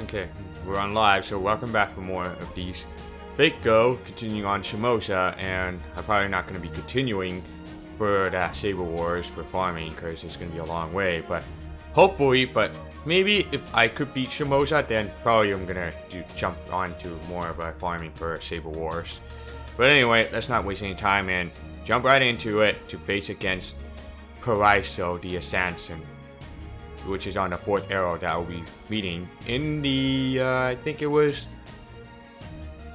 Okay, we're on live, so welcome back for more of these Fake Go, continuing on Shimosa, and I'm probably not going to be continuing for that Saber Wars for farming, because it's going to be a long way, but hopefully, but maybe if I could beat Shimosa, then probably I'm going to jump on to more of a farming for Saber Wars. But anyway, let's not waste any time and jump right into it to face against Paraiso the Assassin, which is on the 4th arrow that I'll be reading in the, I think it was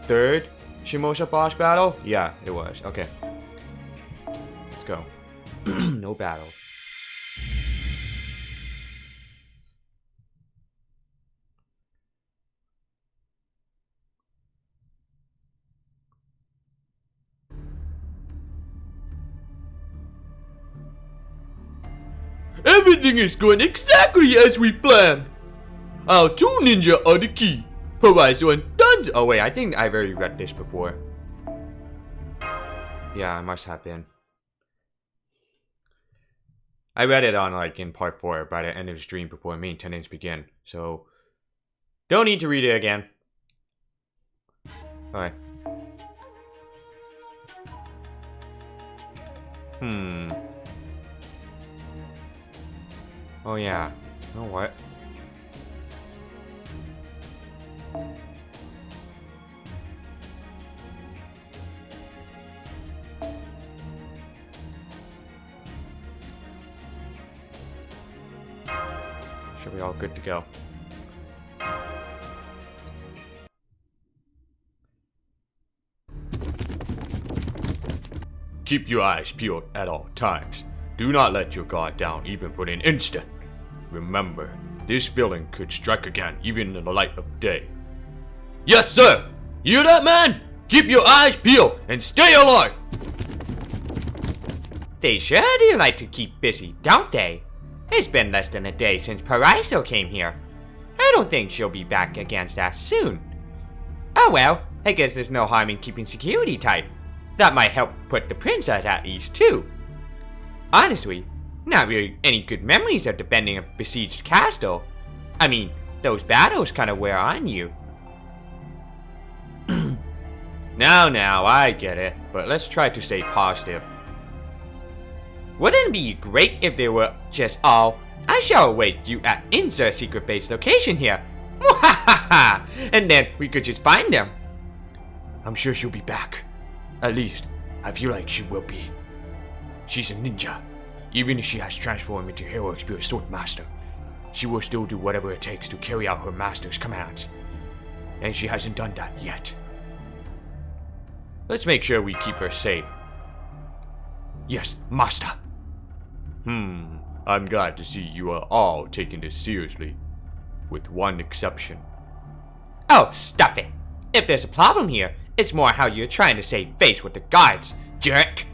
3rd Shimosa boss battle? Yeah, it was. Okay. Let's go. No battle. Everything is going exactly as we planned. Our 2 ninja are the key. Paraiso and Duns. Oh wait, I think I've already read this before. Yeah, I must have been. I read it on in part 4 by the end of the stream before maintenance began. So don't need to read it again. Alright. Oh yeah. You know what? Should be all good to go. Keep your eyes peeled at all times. Do not let your guard down even for an instant. Remember, this villain could strike again even in the light of day. Yes, sir! You hear that, man? Keep your eyes peeled and stay alert! They sure do like to keep busy, don't they? It's been less than a day since Paraiso came here. I don't think she'll be back against that soon. Oh well, I guess there's no harm in keeping security tight. That might help put the princess at ease too. Honestly, not really any good memories of defending a besieged castle. I mean, those battles kind of wear on you. Now, I get it, but let's try to stay positive. Wouldn't it be great if they were just all, I shall await you at insert secret base location here. Mwahaha! And then we could just find them. I'm sure she'll be back. At least, I feel like she will be. She's a ninja. Even if she has transformed into Hero Spear Swordmaster, she will still do whatever it takes to carry out her master's commands. And she hasn't done that yet. Let's make sure we keep her safe. Yes, master. I'm glad to see you are all taking this seriously. With one exception. Oh, stop it. If there's a problem here, it's more how you're trying to save face with the guards, jerk.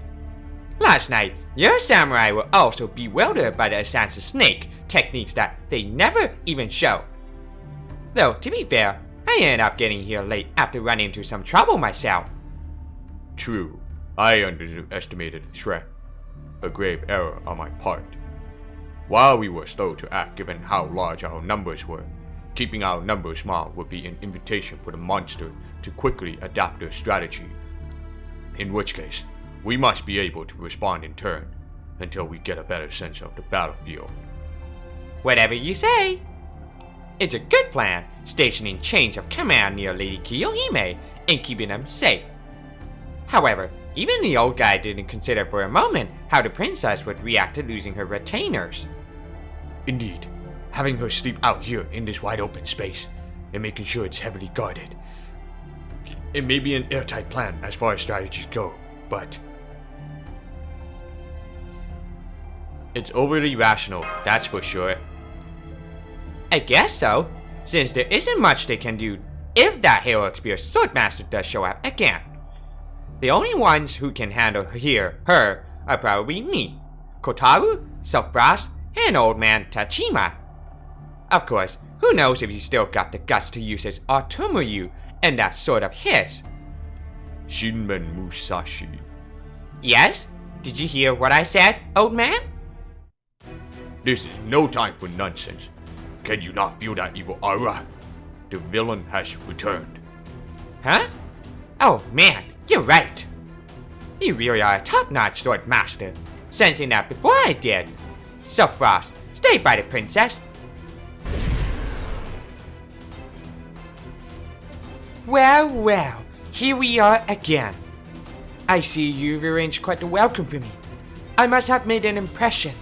Last night, your samurai were also bewildered by the assassin snake techniques that they never even show. Though, to be fair, I ended up getting here late after running into some trouble myself. True, I underestimated the threat. A grave error on my part. While we were slow to act given how large our numbers were, keeping our numbers small would be an invitation for the monster to quickly adapt their strategy. In which case, we must be able to respond in turn, until we get a better sense of the battlefield. Whatever you say. It's a good plan, stationing chains of command near Lady Kiyohime and keeping them safe. However, even the old guy didn't consider for a moment how the princess would react to losing her retainers. Indeed, having her sleep out here in this wide open space, and making sure it's heavily guarded. It may be an airtight plan as far as strategies go, but it's overly rational, that's for sure. I guess so, since there isn't much they can do if that Hero Spear Swordmaster does show up again. The only ones who can handle her are probably me, Kotaru, Silkbrass, and Old Man Tachima. Of course, who knows if he's still got the guts to use his Automuryu and that sword of his. Shinmen Musashi. Yes? Did you hear what I said, old man? This is no time for nonsense. Can you not feel that evil aura? the villain has returned. Huh? Oh man, you're right. You really are a top-notch sword master. Sensing that before I did. So Frost, stay by the princess. Well, well, here we are again. I see you've arranged quite a welcome for me. I must have made an impression.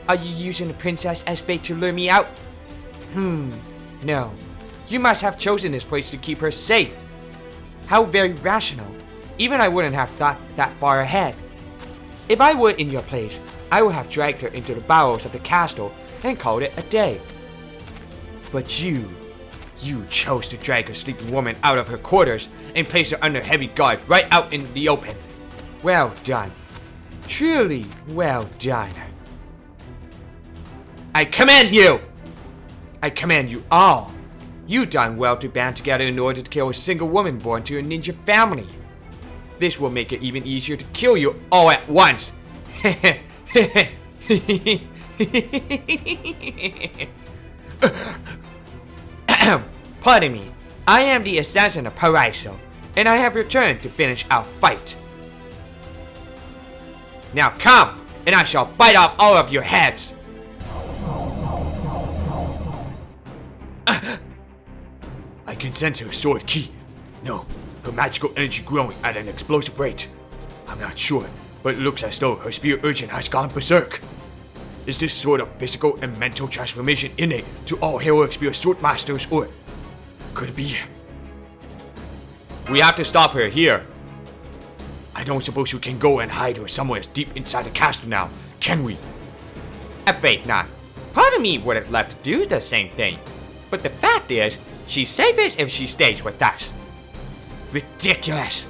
Are you using the princess as bait to lure me out? No. You must have chosen this place to keep her safe. How very rational. Even I wouldn't have thought that far ahead. If I were in your place, I would have dragged her into the bowels of the castle and called it a day. But you chose to drag a sleeping woman out of her quarters and place her under heavy guard right out in the open. Well done. Truly well done. I command you! I command you all. You done well to band together in order to kill a single woman born to a ninja family. This will make it even easier to kill you all at once. Pardon me. I am the assassin of Paraiso, and I have returned to finish our fight. Now come, and I shall bite off all of your heads. I can sense her sword ki. No, her magical energy growing at an explosive rate. I'm not sure, but it looks as though her spirit urchin has gone berserk. Is this sort of physical and mental transformation innate to all heroic spirit sword masters, or could it be? We have to stop her here. I don't suppose we can go and hide her somewhere deep inside the castle now, can we? Afraid not. Part of me would have left to do the same thing. But the fact is, she's safest if she stays with us. Ridiculous!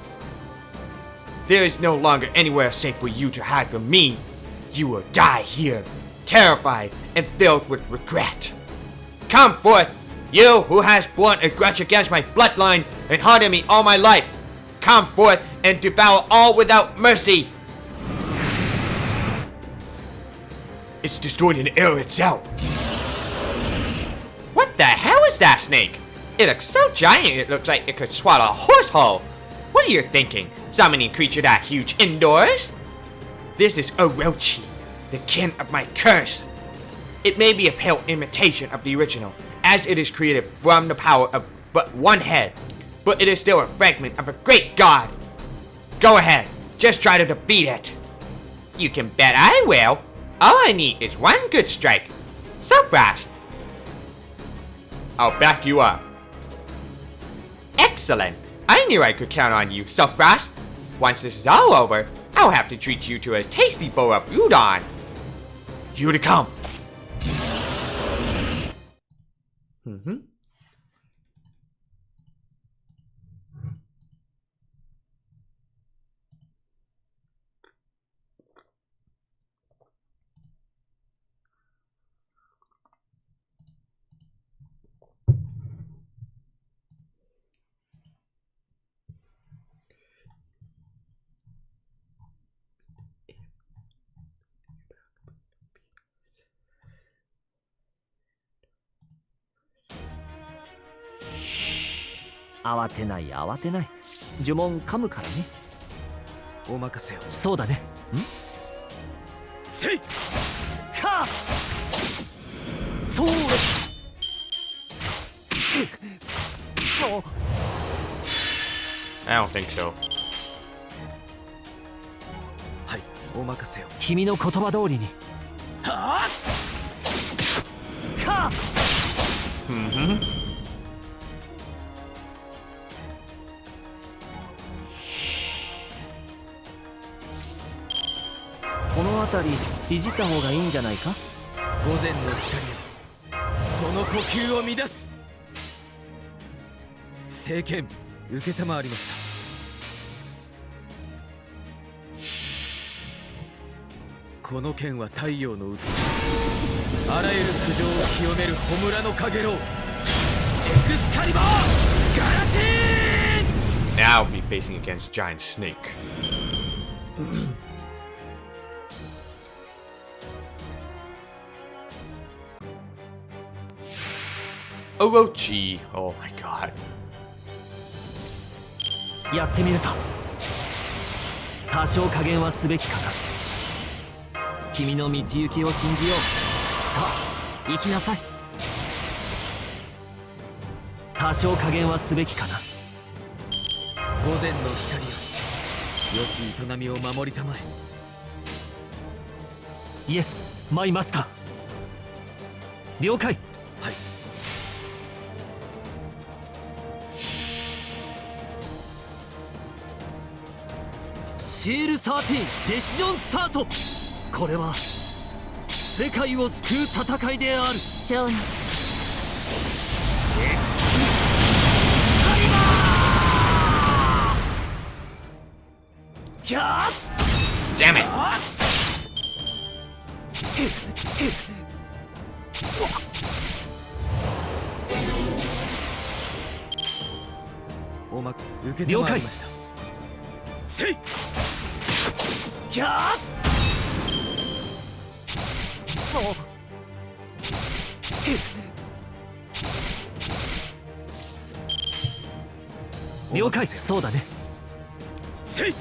There is no longer anywhere safe for you to hide from me. You will die here, terrified and filled with regret. Come forth, you who has borne a grudge against my bloodline and haunted me all my life. Come forth and devour all without mercy. It's destroyed in the air itself. What the hell is that snake? It looks so giant it looks like it could swallow a horse hull. What are you thinking? Summoning a creature that huge indoors? This is Orochi, the kin of my curse. It may be a pale imitation of the original, as it is created from the power of but one head, but it is still a fragment of a great god. Go ahead, just try to defeat it. You can bet I will. All I need is one good strike. So fast. I'll back you up. Excellent. I knew I could count on you, Selfrost. Once this is all over, I'll have to treat you to a tasty bowl of udon. Here to come.慌てない慌てない。呪文噛むからね。お任せを。そうだね。せいかそうもう I don't think so. はい、お任せを。君の言葉通りに。はあかこの辺りいじった方がいいんじゃないか。御前の光よ、その呼吸を乱す。聖剣受けたまわりました。この剣は太陽の写し、あらゆる苦情を清める焔のかげろう、エクスカリバーガラティーン。 Now I'll be facing against Giant Snake. Orochi. Oh my god. やってみるさ。多少加減はすべきかな。君の道行きを信じよう。さあ行きなさい。多少加減はすべきかな。午前の光よ、良き営みを守りたまえ。イエスマイマスター。了解。はい。シール13デシジョンスタート。これは世界を救う戦いである。少年、キャー Damn it! おま受けてまいりました。せいキャー了解。そうだね。せい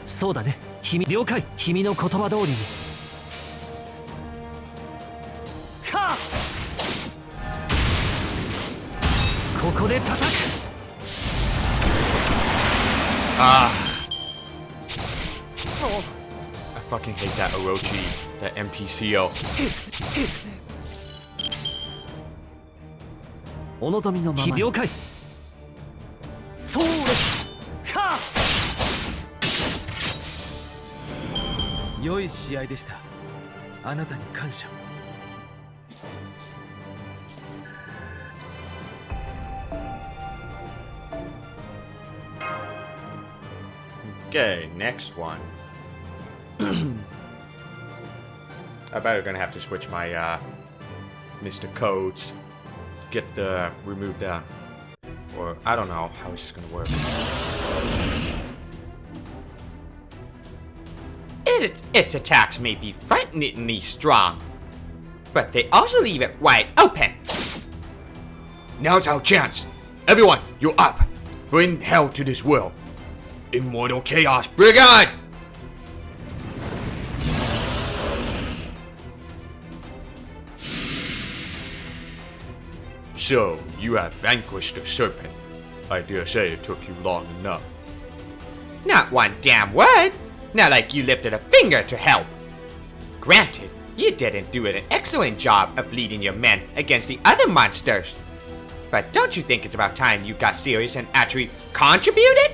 そうだね。君了解。君の言葉通りに。かここで叩く。Ah. I fucking hate that Orochi, that NPCO. お望みのまま。了解。そうですか。良い試合でした。あなたに感謝。Okay, next one. I bet I'm gonna have to switch my Mr. Codes, get the remove the, or I don't know how it's just gonna work. Its attacks may be frighteningly strong, but they also leave it wide open. Now's our chance. Everyone, you're up. Bring hell to this world. Immortal Chaos Brigade! So, you have vanquished the serpent. I dare say it took you long enough. Not one damn word. Not like you lifted a finger to help. Granted, you didn't do an excellent job of leading your men against the other monsters. But don't you think it's about time you got serious and actually contributed?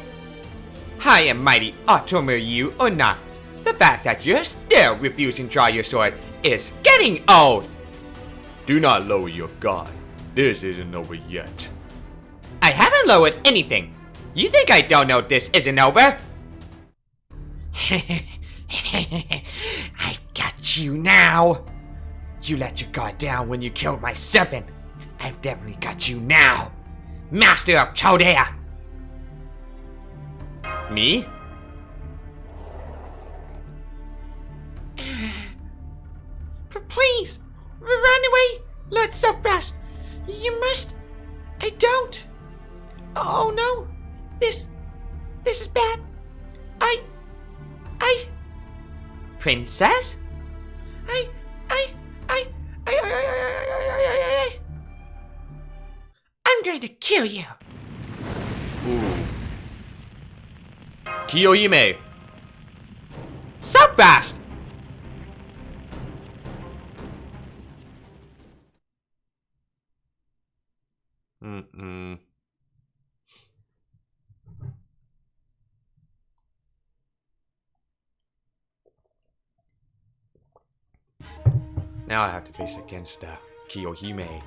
High and mighty Otomo or not, the fact that you're still refusing to draw your sword is getting old. Do not lower your guard. This isn't over yet. I haven't lowered anything. You think I don't know this isn't over? I got you now. You let your guard down when you killed my serpent. I've definitely got you now. Master of Chaldea. Me? Please, run away, Lord Self-Brass. You must. I don't. Oh no, this is bad. I. Princess? I'm going to kill you. Ooh. Kiyohime. So fast. Mm-mm. Now I have to face against Kiyohime.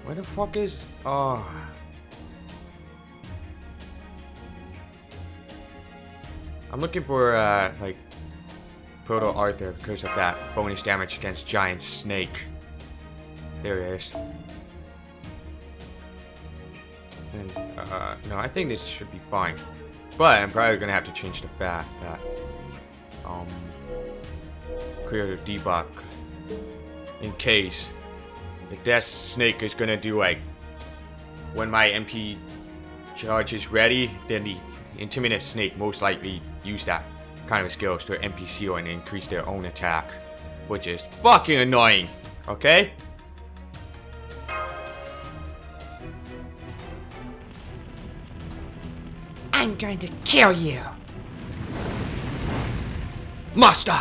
Where the fuck is... Oh... I'm looking for, like... Proto Arthur because of that bonus damage against Giant Snake. There it is. And, no, I think this should be fine. But I'm probably gonna have to change the fact that, clear the debuff in case if that snake is gonna do like when my MP charge is ready, then the Intimidate Snake most likely use that kind of skills to NPC and increase their own attack, which is fucking annoying. Okay? I'm going to kill you. Master!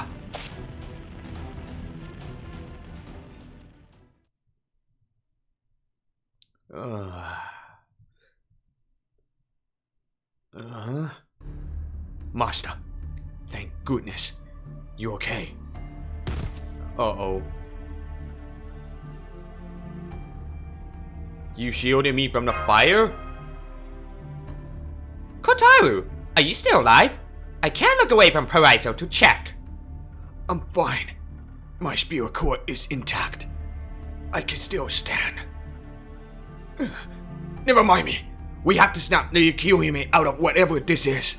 Master, thank goodness. You okay? Uh-oh. You shielded me from the fire? Kotaru, are you still alive? I can't look away from Paraiso to check. I'm fine. My spirit core is intact. I can still stand. Never mind me. We have to snap the Kiyohime out of whatever this is.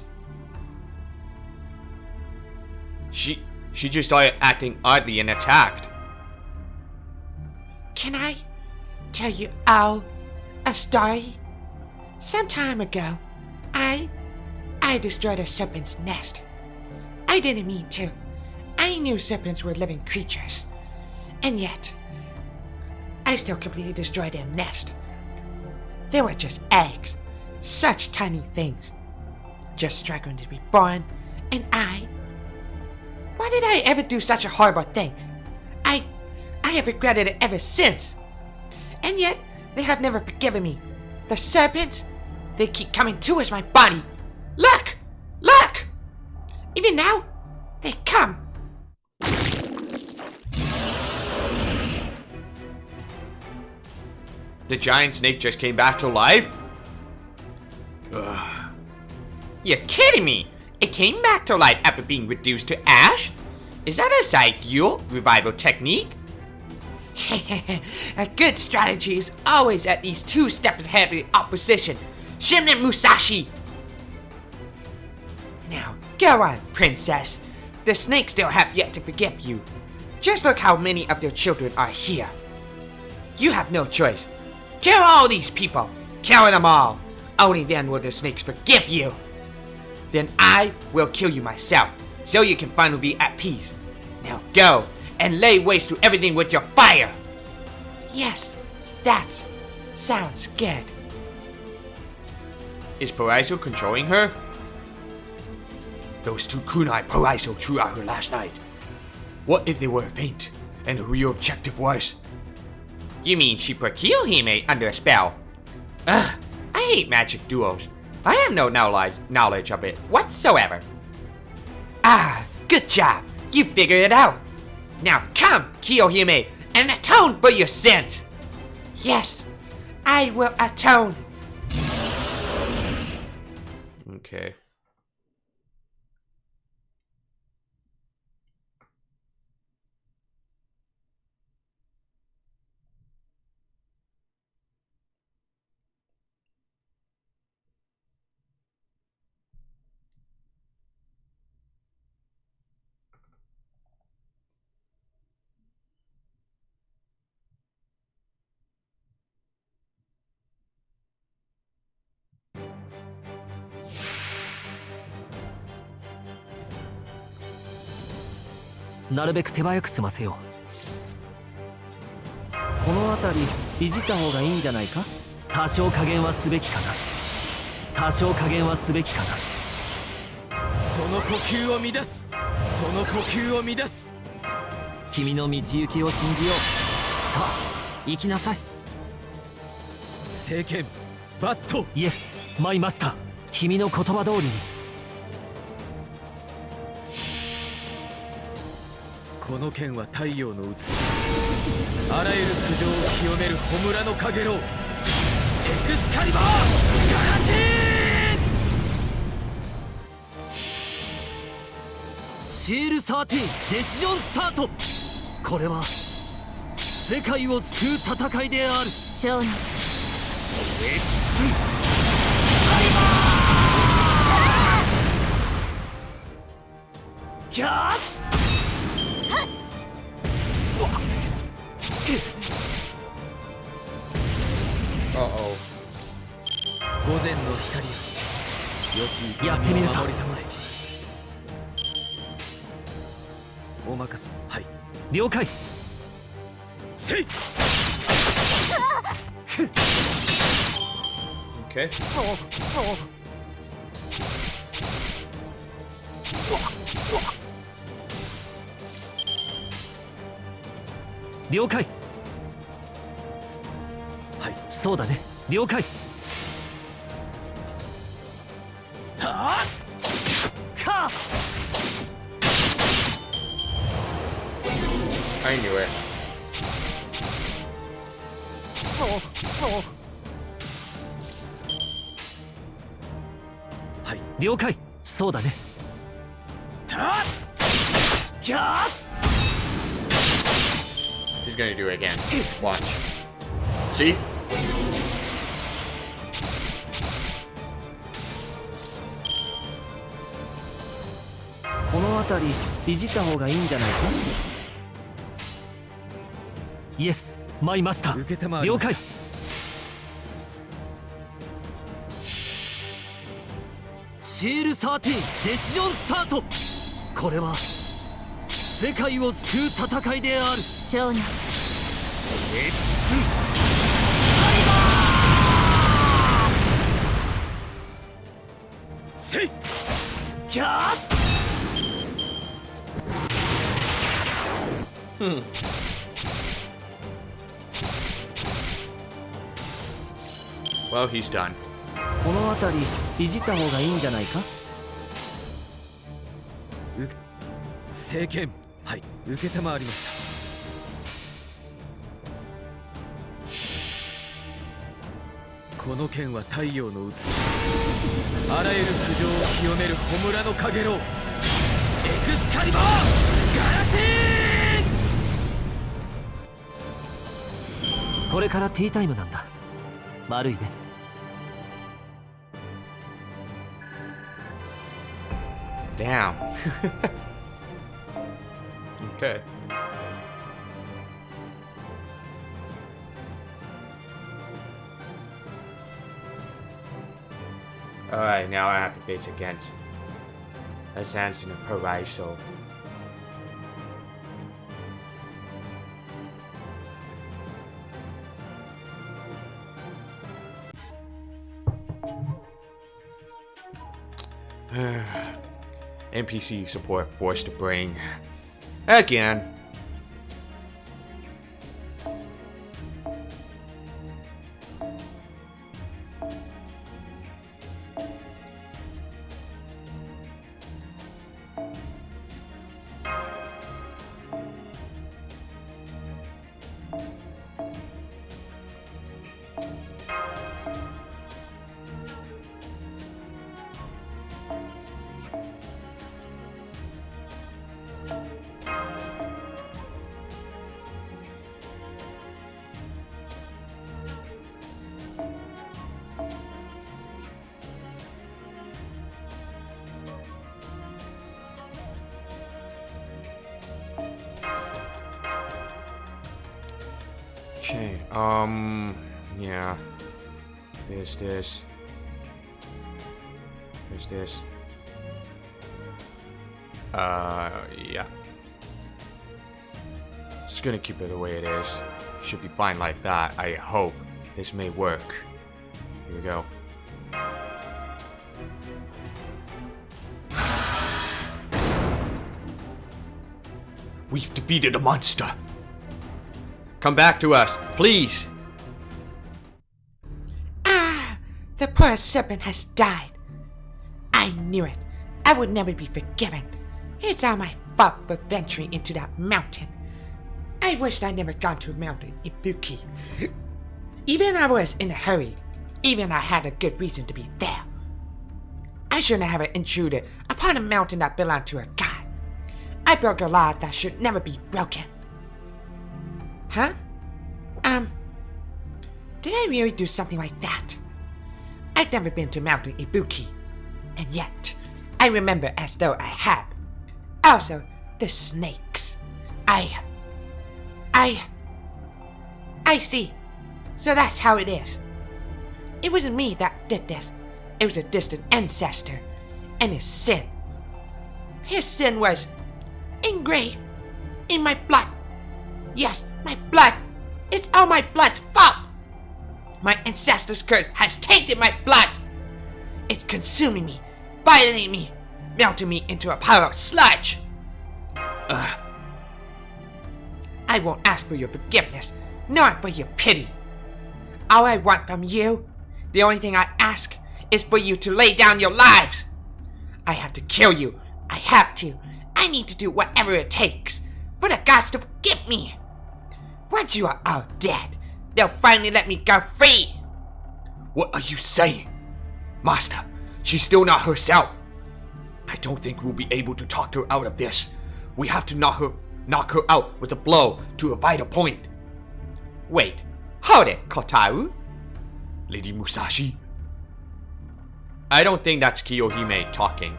She just started acting oddly and attacked. Can I tell you all a story? Some time ago, I destroyed a serpent's nest. I didn't mean to. I knew serpents were living creatures. And yet, I still completely destroyed their nest. They were just eggs. Such tiny things. Just struggling to be born. And why did I ever do such a horrible thing? I have regretted it ever since. And yet, they have never forgiven me. The serpents, they keep coming towards my body. Look! Look! Even now, they come. The giant snake just came back to life? You're kidding me! It came back to life after being reduced to ash? Is that a Saigyo revival technique? A good strategy is always at least 2 steps ahead of the opposition. Shimnen Musashi! Now, go on, princess. The snakes still have yet to forgive you. Just look how many of their children are here. You have no choice. Kill all these people! Kill them all! Only then will the snakes forgive you. Then I will kill you myself, so you can finally be at peace. Now go, and lay waste to everything with your fire! Yes, that sounds good. Is Paraiso controlling her? Those 2 kunai Paraiso threw at her last night. What if they were faint, and the real objective was... You mean she put Kiyohime under a spell? Ugh, I hate magic duels. I have no knowledge of it whatsoever. Ah, good job. You figured it out. Now come, Kiyohime, and atone for your sins. Yes, I will atone. Okay.うなるべく手早く済ませようこの辺りいじった方がいいんじゃないか多少加減はすべきかな多少加減はすべきかなその呼吸を乱すその呼吸を乱す君の道行きを信じようさあ行きなさい聖剣バットイエスマイマスター君の言葉通りにこの剣は太陽の写しあらゆる苦情を清める焔のかげろうエクスカリバーガラティーンシール13デシジョンスタート。これは世界を救う戦いである。少年キャーUh-oh. 午前の光よ、良きやってみるさ守りたまえ。お任せ。はい。了解。せい。 Okay. 了解。はい。そうだね。了解。はあ。か。 I knew it. はい。了解。そうだね。た。キャー。 He's gonna do it again. Watch. See? この辺りいじった方がいいんじゃないか。イエス、マイマスター。受けたまわり了解。シール13デシジョンスタート。これは世界を救う戦いである。少年せい。キャー。 Well, he's done. この辺りいじった方がいいんじゃないか。聖剣。はい。受けたまわりました。この剣は太陽の写し。あらゆる苦情を清める焔のかげろう。エクスカリバーガラティーン。これからティータイムなんだ。悪いね。 Damn. Okay. Alright, now I have to face against Assassin of Paraiso. NPC support forced to bring again. Okay, yeah. There's this. There's this. Yeah. Just gonna keep it the way it is. Should be fine like that, I hope. This may work. Here we go. We've defeated a monster. Come back to us, please. Ah, the poor serpent has died. I knew it. I would never be forgiven. It's all my fault for venturing into that mountain. I wished I'd never gone to a mountain Ibuki. Even I was in a hurry. Even I had a good reason to be there. I shouldn't have intruded upon a mountain that belonged to a god. I broke a law that should never be broken. Huh? Did I really do something like that? I've never been to Mountain Ibuki, and yet I remember as though I had. Also, the snakes. I see. So that's how it is. It wasn't me that did this. It was a distant ancestor and his sin. His sin was engraved in my blood. Yes, my blood. It's all my blood's fault. My ancestor's curse has tainted my blood. It's consuming me, violating me, melting me into a pile of sludge. I won't ask for your forgiveness, nor for your pity. All I want from you, the only thing I ask, is for you to lay down your lives. I have to kill you. I have to. I need to do whatever it takes for the gods to forgive me. Once you are all dead, they'll finally let me go free. What are you saying? Master, she's still not herself. I don't think we'll be able to talk her out of this. We have to knock her out with a blow to a vital point. Wait, hold it, Kotaru. Lady Musashi? I don't think that's Kiyohime talking.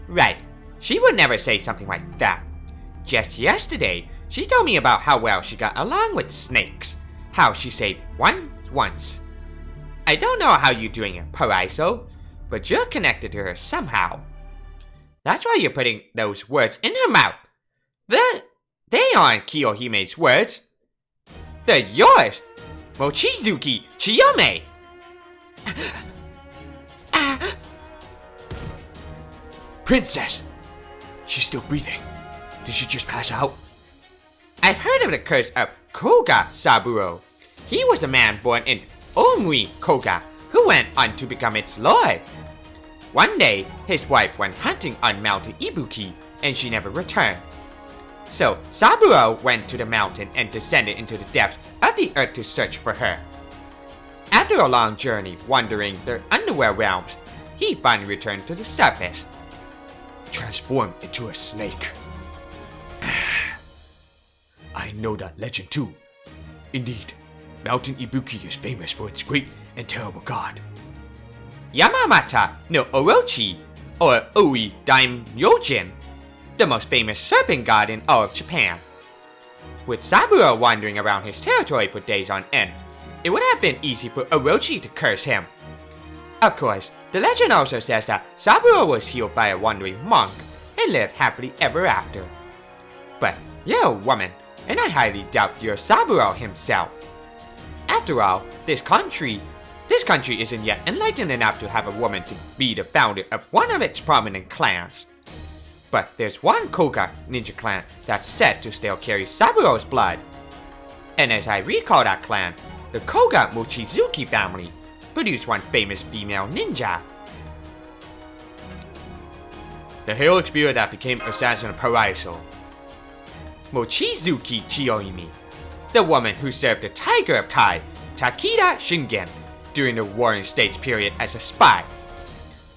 Right, she would never say something like that. Just yesterday, she told me about how well she got along with snakes. How she said once. I don't know how you're doing it, Paraiso, but you're connected to her somehow. That's why you're putting those words in her mouth. They aren't Kiyohime's words. They're yours, Mochizuki Chiyome. Princess! She's still breathing. Did she just pass out? I've heard of the curse of Koga Saburo. He was a man born in Omui Koga who went on to become its lord. One day, his wife went hunting on Mountain Ibuki and she never returned. So Saburo went to the mountain and descended into the depths of the earth to search for her. After a long journey wandering the underworld realms, he finally returned to the surface. Transformed into a snake. I know that legend too. Indeed, Mountain Ibuki is famous for its great and terrible god. Yamamata no Orochi, or Ui Daimyojin, the most famous serpent god in all of Japan. With Saburo wandering around his territory for days on end, it would have been easy for Orochi to curse him. Of course, the legend also says that Saburo was healed by a wandering monk and lived happily ever after. But you're a woman, and I highly doubt you're Saburo himself. After all, this country isn't yet enlightened enough to have a woman to be the founder of one of its prominent clans. But there's one Koga ninja clan that's said to still carry Saburo's blood. And as I recall that clan, the Koga Mochizuki family produced one famous female ninja. The heroic spirit that became assassin of Paraiso. Mochizuki Chiyoimi, the woman who served the Tiger of Kai, Takeda Shingen, during the Warring States period as a spy.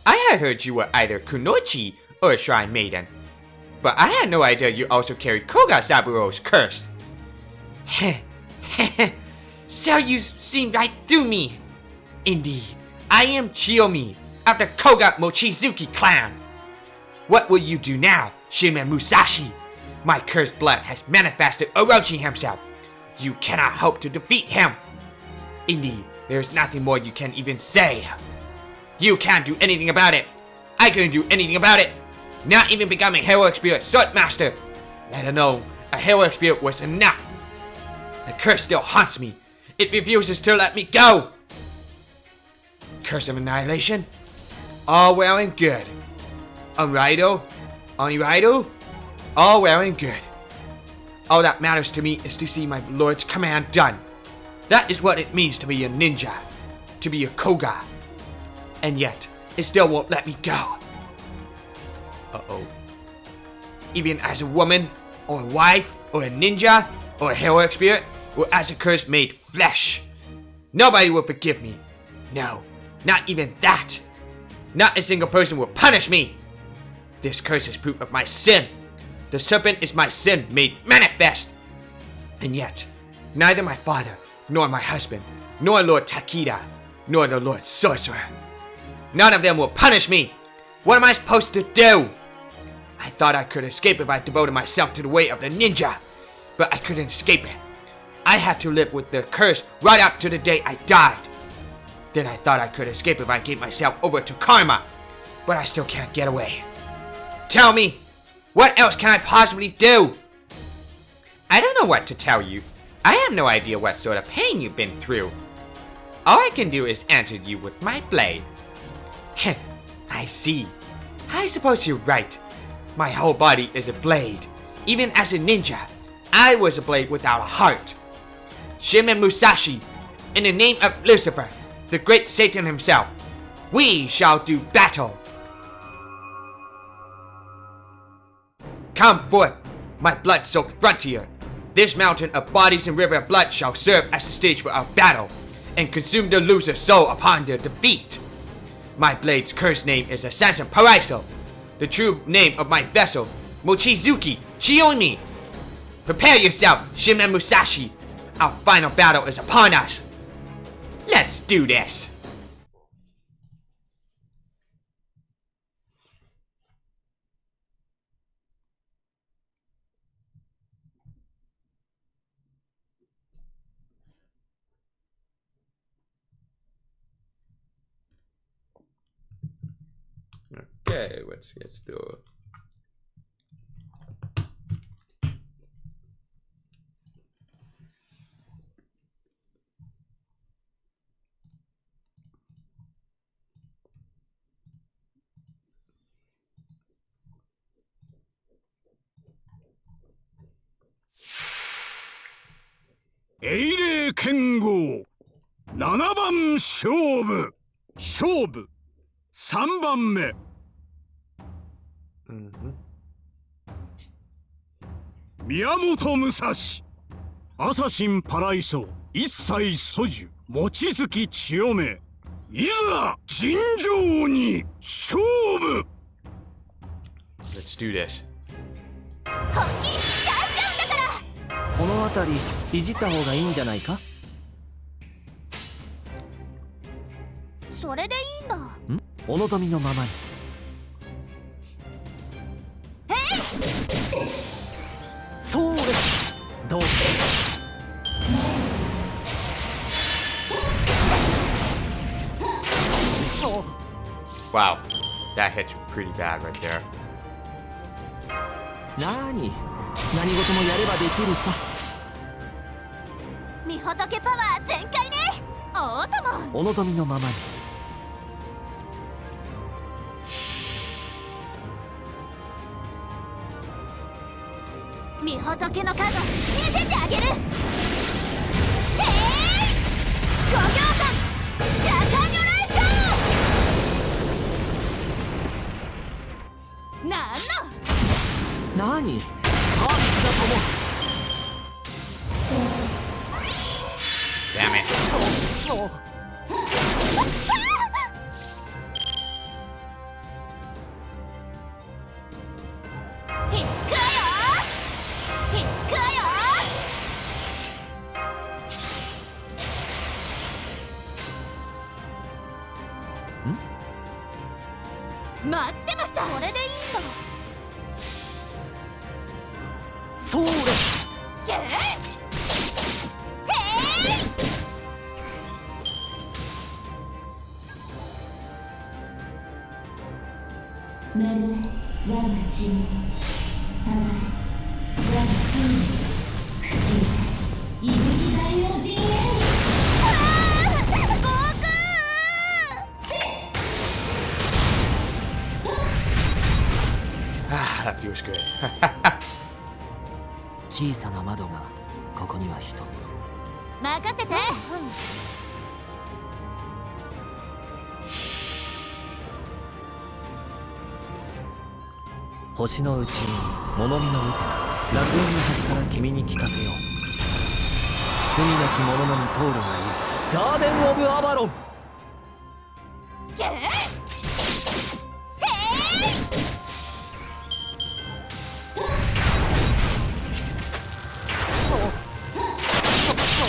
I had heard you were either Kunoichi or a Shrine Maiden, but I had no idea you also carried Koga Saburo's curse. So you seen right through me. Indeed, I am Chiyomi of the Koga Mochizuki clan. What will you do now, Shinmen Musashi? My cursed blood has manifested Orochi himself. You cannot hope to defeat him. Indeed, there is nothing more you can even say. You can't do anything about it. I couldn't do anything about it. Not even becoming Heroic Spirit Sword Master. Let alone a Heroic Spirit was enough. The curse still haunts me. It refuses to let me go. Curse of Annihilation? All well and good. Oniraido? All well and good. All that matters to me is to see my lord's command done. That is what it means to be a ninja. To be a Koga. And yet, it still won't let me go. Uh-oh. Even as a woman, or a wife, or a ninja, or a heroic spirit, or as a curse made flesh. Nobody will forgive me. No, not even that. Not a single person will punish me. This curse is proof of my sin. The serpent is my sin made manifest. And yet, neither my father, nor my husband, nor Lord Takeda, nor the Lord Sorcerer, none of them will punish me. What am I supposed to do? I thought I could escape if I devoted myself to the way of the ninja, but I couldn't escape it. I had to live with the curse right up to the day I died. Then I thought I could escape if I gave myself over to karma, but I still can't get away. Tell me, what else can I possibly do? I don't know what to tell you. I have no idea what sort of pain you've been through. All I can do is answer you with my blade. I see. I suppose you're right. My whole body is a blade. Even as a ninja, I was a blade without a heart. Shimen Musashi, in the name of Lucifer, the great Satan himself, we shall do battle. Come forth, my blood-soaked frontier. This mountain of bodies and river of blood shall serve as the stage for our battle, and consume the loser's soul upon their defeat. My blade's cursed name is Assassin Paraiso. The true name of my vessel, Mochizuki Shiomi. Prepare yourself, Shimen Musashi. Our final battle is upon us. Let's do this. Okay, let's get started.英霊剣豪7番勝負3番目宮本武蔵アサシンパライソ一切素樹望月千代目いざ尋常に勝負 Let's do this. この辺りいじった方がいいんじゃないか？それでいいんだ。お望みのままに。そうです。どうぞ。Wow, that hits pretty bad right there. 何事もやればできるさ。御仏パワー全開ね。おーとも。お望みのままに。御仏の加護見せてあげる。5秒間シャカニョライション。なんの何？サービスだとも。Damn it. 待ってました。それでいいんだ。そうです。我が血にたまえ我が罪に口にさえ息吹大王陣営にAh, that feels good. 小さな窓がここには一つ。任せて。星のうちに物見の見て楽園の端から君に聞かせよう。罪なき者のに通るがいいガーデン・オブ・アバロン。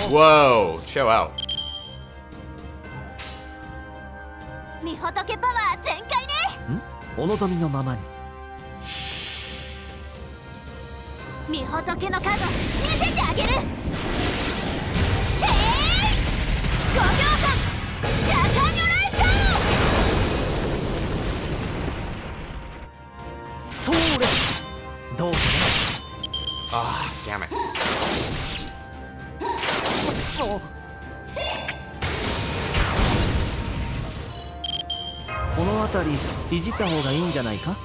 Whoa, chill out. 御仏パワー全開ね。お望みのままに。御仏のカード見せてあげる。5秒間シャカニョライション。それどうか Ah, damn it. この辺りいじった方がいいんじゃないか。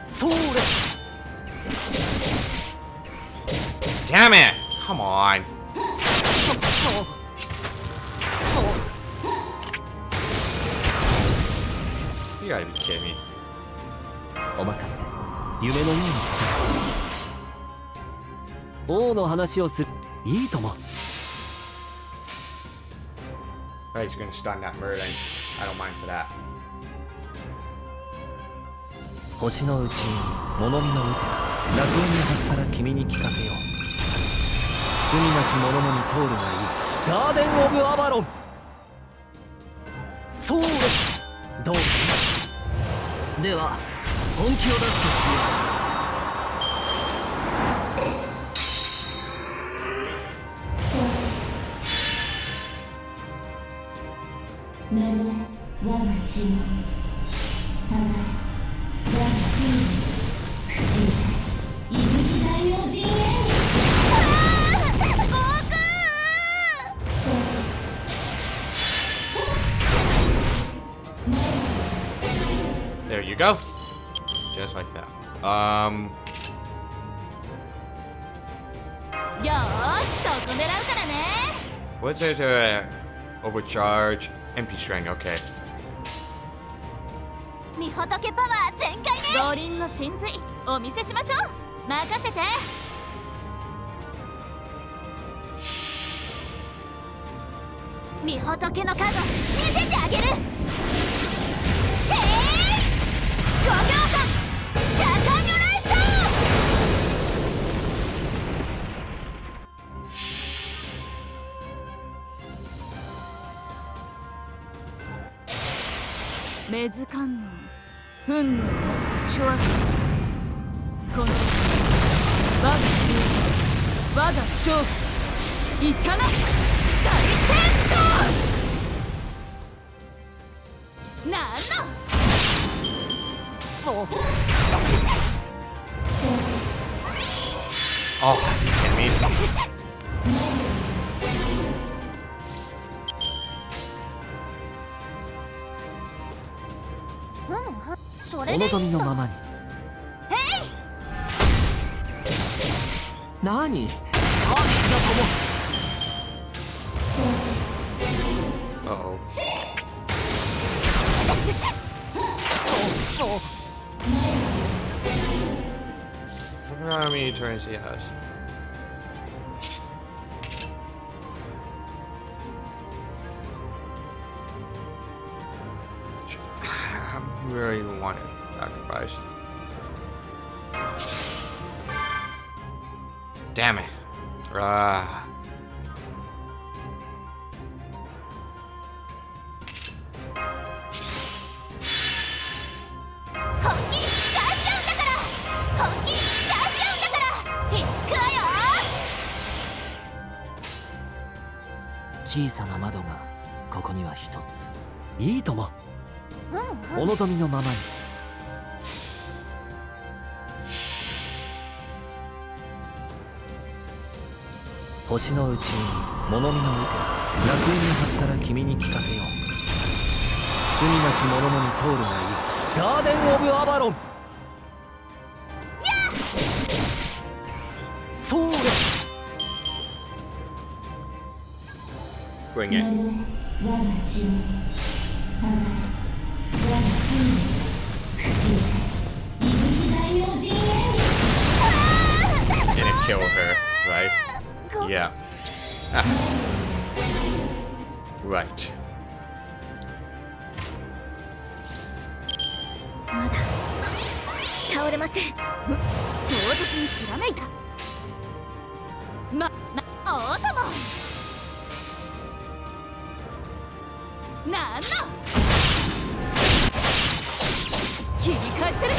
それ Damn it! Come on. You gotta be kidding me. お任せ。夢のように王の話をする。いいとも。 Alright, he's gonna stun that Merlin. I don't mind for that. 星のうちに物見の打て楽園の端から君に聞かせよう。罪なき者のに通るがいいガーデン・オブ・アバロン。そうです。どうかでは本気を出すとしよ我が血もただ我が罪口にさえ息吹大王陣営に僕承知 There you go. Just like that. よーしそこ狙うからね。 What's it? Overcharge. MP string, okay. 御仏パワー全開ね。五輪の神髄お見せしましょう。任せて。御仏のカード見せてあげる。5秒間シャカニョライション。メズ観音憤怒の諸悪この我が我が勝負医者の大戦争なんの Oh, I mean. それおでいいの望みのままに。何サービスだとも。 Uh-oh. I don't know how many turns he has. I really want to sacrifice. Damn it. Honky, 小さな窓がここには一つ。いいとも。お望みのままに。星のうちに物見の打て楽園の端から君に聞かせよう。罪なき者のに通るがいいガーデン・オブ・アバロン。そうです。 Bring it. 我が血をただ我が罪口にさえ息吹大王陣営に Didn't kill her, right? Yeah. Ah. Right. まだ倒れません。唐突にひらめいた。お供なんの切り返せる。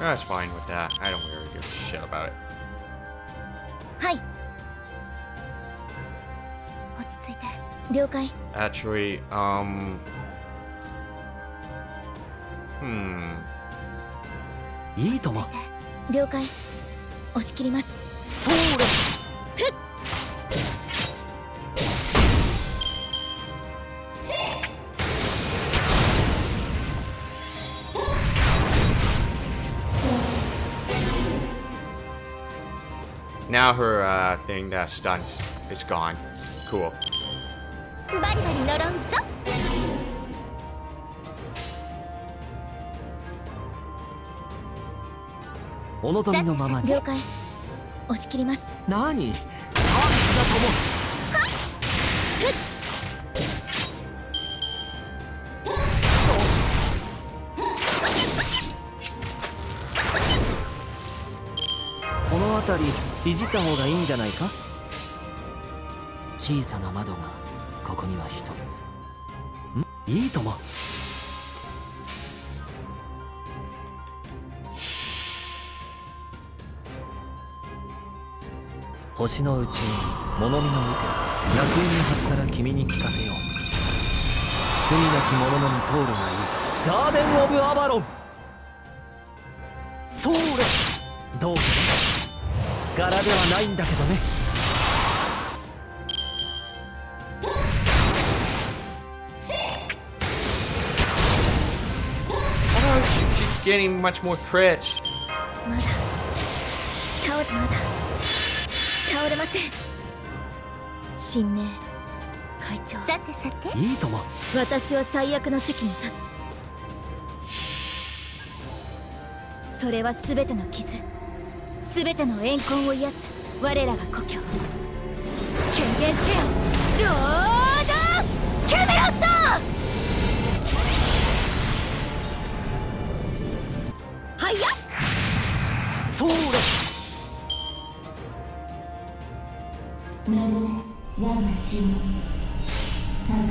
That's fine with that. I don't really give a shit about it. はい。落ち着いて。了解。 Actually, hmm. いいとも。了解。押し切ります。それ。ふっ。Now her thing that stuns is gone. Cool. バリバリ呪うぞ。お望みのままに。了解。押し切ります。何？サービスだとも。この辺りいじった方がいいんじゃないか？小さな窓がここには一つ。いいとも。星のうちに物見の見て楽園の端から君に聞かせよう。罪なき者のみ通るがいいガーデン・オブ・アバロン。それどうか柄ではないんだけどね。Oh, she's getting much more crits. まだ倒れません。神明会長。さてさて。いいとも。私は最悪の席に立つ。それは全ての傷、全ての怨恨を癒す我らが故郷。権限せよロード・キャメロット。はいや。それ。我が血を互い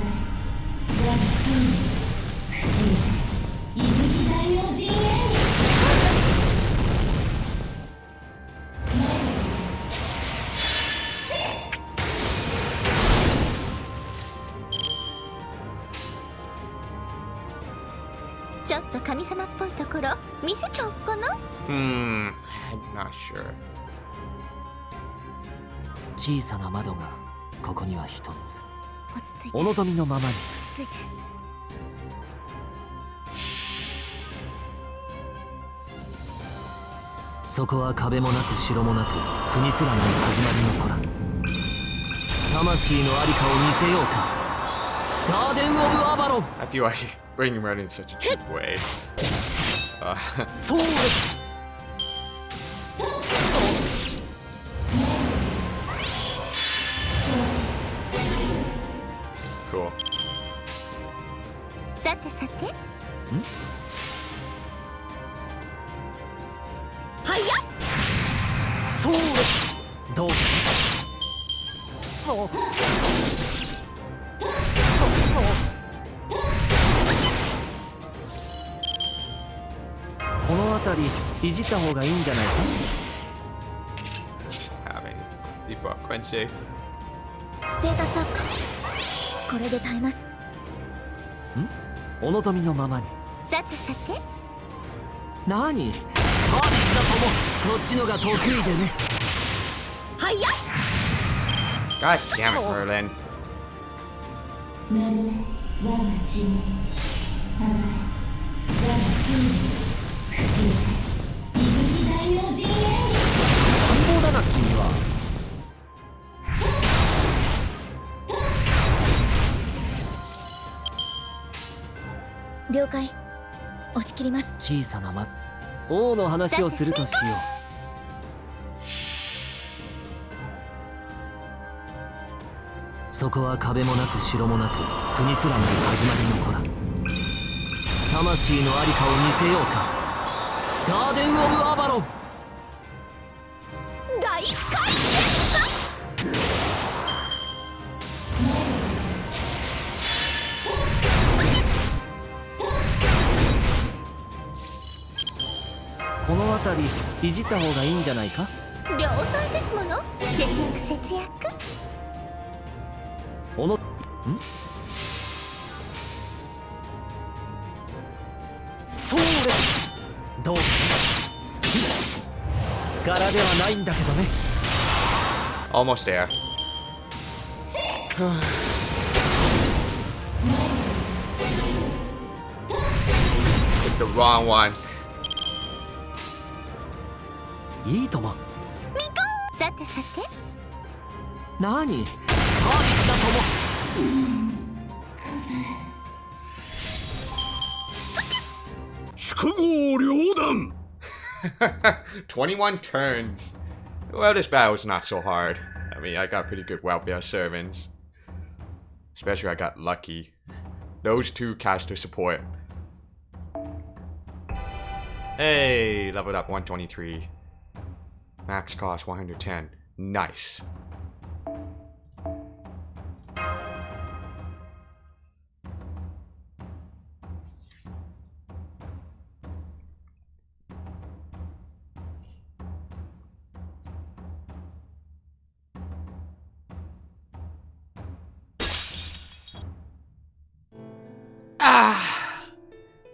我が罪を口にせ息吹大名陣営に。ちょっと神様っぽいところ見せちゃおうかな。I'm not sure. 小さな窓がここには一つ。落ち着いて。お望みのままに。落ち着いて。そこは壁もなく城もなく国すらない始まりの空。魂のありかを見せようか。ガーデン・オブ・アバロン。 I feel like bringing him around in such a cheap way. そうです。Cool. さてさて。はいや。そうです。どうか。この辺りいじった方がいいんじゃないか。 Having people are quenchy. ステータスアップ。これで耐えます。お望みのままに。さてさて。何？サービスだとも。こっちのが得意でね。はいや。 God damn it, Merlin. 我が血を互い我が罪を口にせ息吹大名陣営に。乱暴だな君は。了解。押し切ります。小さな間。王の話をするとしよそこは壁もなく城もなく国すらない始まりの空。魂のありかを見せようか。ガーデン・オブ・アバロン。大開この辺りいじった方がいいんじゃないか。良妻ですもの。節約節約。おのんそうです。どうか柄ではないんだけどね。 Almost there. Picked the wrong one. いいとも。さてさて。何サービスだとも。宿豪両断。 21 turns. Well, this battle's not so hard. I mean, I got pretty good welfare servants. Especially I got lucky. Those two caster support. Hey, leveled up 123. Max cost 110. Nice.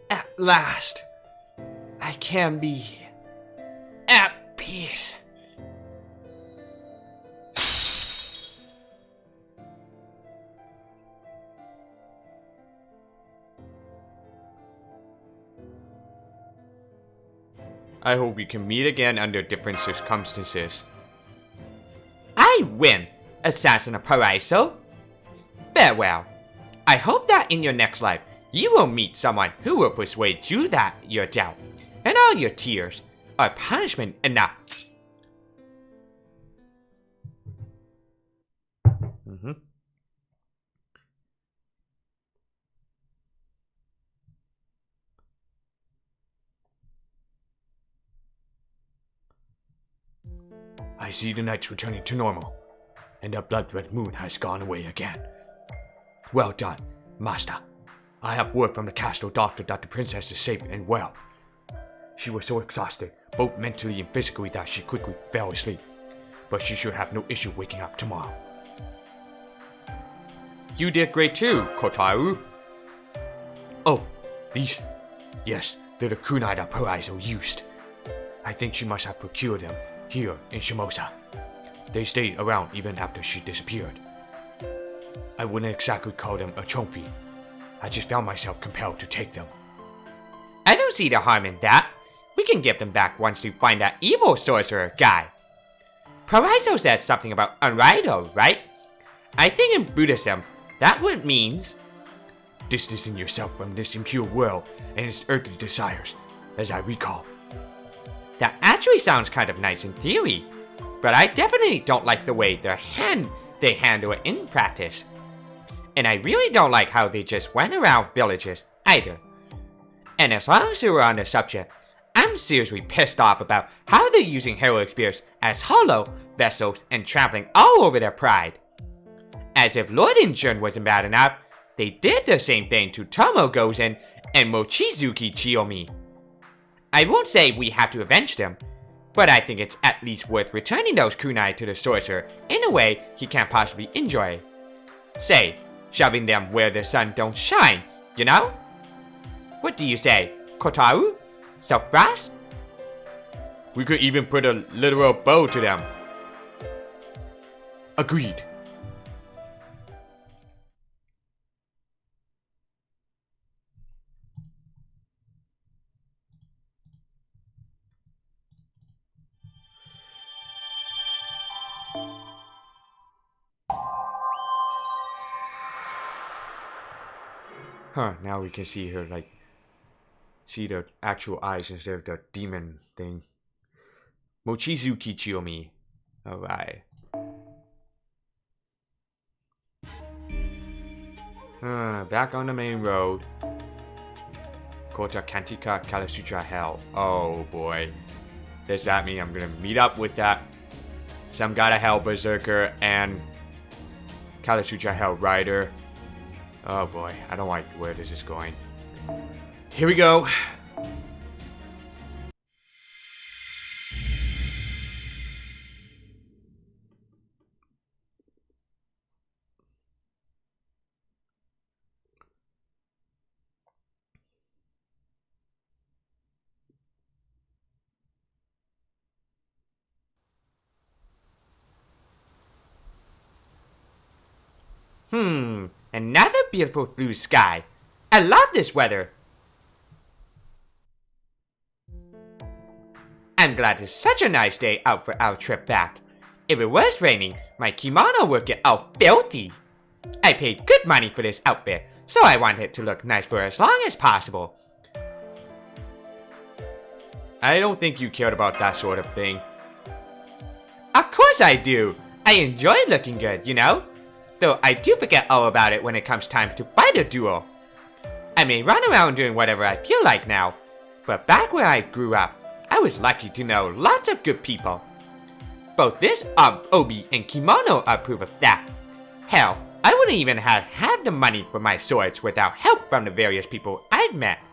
At last, I can be at peace. I hope we can meet again under different circumstances. I win, Assassin of Paraiso. Farewell. I hope that in your next life, you will meet someone who will persuade you that your doubt and all your tears are punishment enough. I see the nights returning to normal, and the blood-red moon has gone away again. Well done, Master. I have word from the castle doctor that the princess is safe and well. She was so exhausted, both mentally and physically, that she quickly fell asleep, but she should have no issue waking up tomorrow. You did great too, Kotaru. Oh, these? Yes, they're the kunai that Paraiso used. I think she must have procured them here in Shimosa. They stayed around even after she disappeared. I wouldn't exactly call them a trophy. I just found myself compelled to take them. I don't see the harm in that. We can give them back once we find that evil sorcerer guy. Paraiso said something about unrido, right? I think in Buddhism, that word means distancing yourself from this impure world and its earthly desires, as I recall. That actually sounds kind of nice in theory, but I definitely don't like the way they handle it in practice. And I really don't like how they just went around villages either. And as long as we're on the subject, I'm seriously pissed off about how they're using heroic spears as hollow vessels and trampling all over their pride. As if Lord Injun wasn't bad enough, they did the same thing to Tomo Gozen and Mochizuki Chiyomi. I won't say we have to avenge them, but I think it's at least worth returning those kunai to the sorcerer in a way he can't possibly enjoy. Say, shoving them where the sun don't shine, you know? What do you say, Kotaru? So fast? We could even put a literal bow to them. Agreed. Huh, now we can see her, like, see the actual eyes instead of the demon thing. Mochizuki Chiyomi. Alright. Back on the main road. Kota Kantika Kalasutra Hell. Oh boy. Does that mean I'm gonna meet up with that some God of Hell Berserker and Kalasutra Hell Rider? Oh boy, I don't like where this is going. Here we go. Another beautiful blue sky. I love this weather. I'm glad it's such a nice day out for our trip back. If it was raining, my kimono would get all filthy. I paid good money for this outfit, so I want it to look nice for as long as possible. I don't think you cared about that sort of thing. Of course I do. I enjoy looking good, you know? Though I do forget all about it when it comes time to fight a duel. I may run around doing whatever I feel like now, but back where I grew up, I was lucky to know lots of good people. Both this obi and kimono are proof of that. Hell, I wouldn't even have had the money for my swords without help from the various people I've met.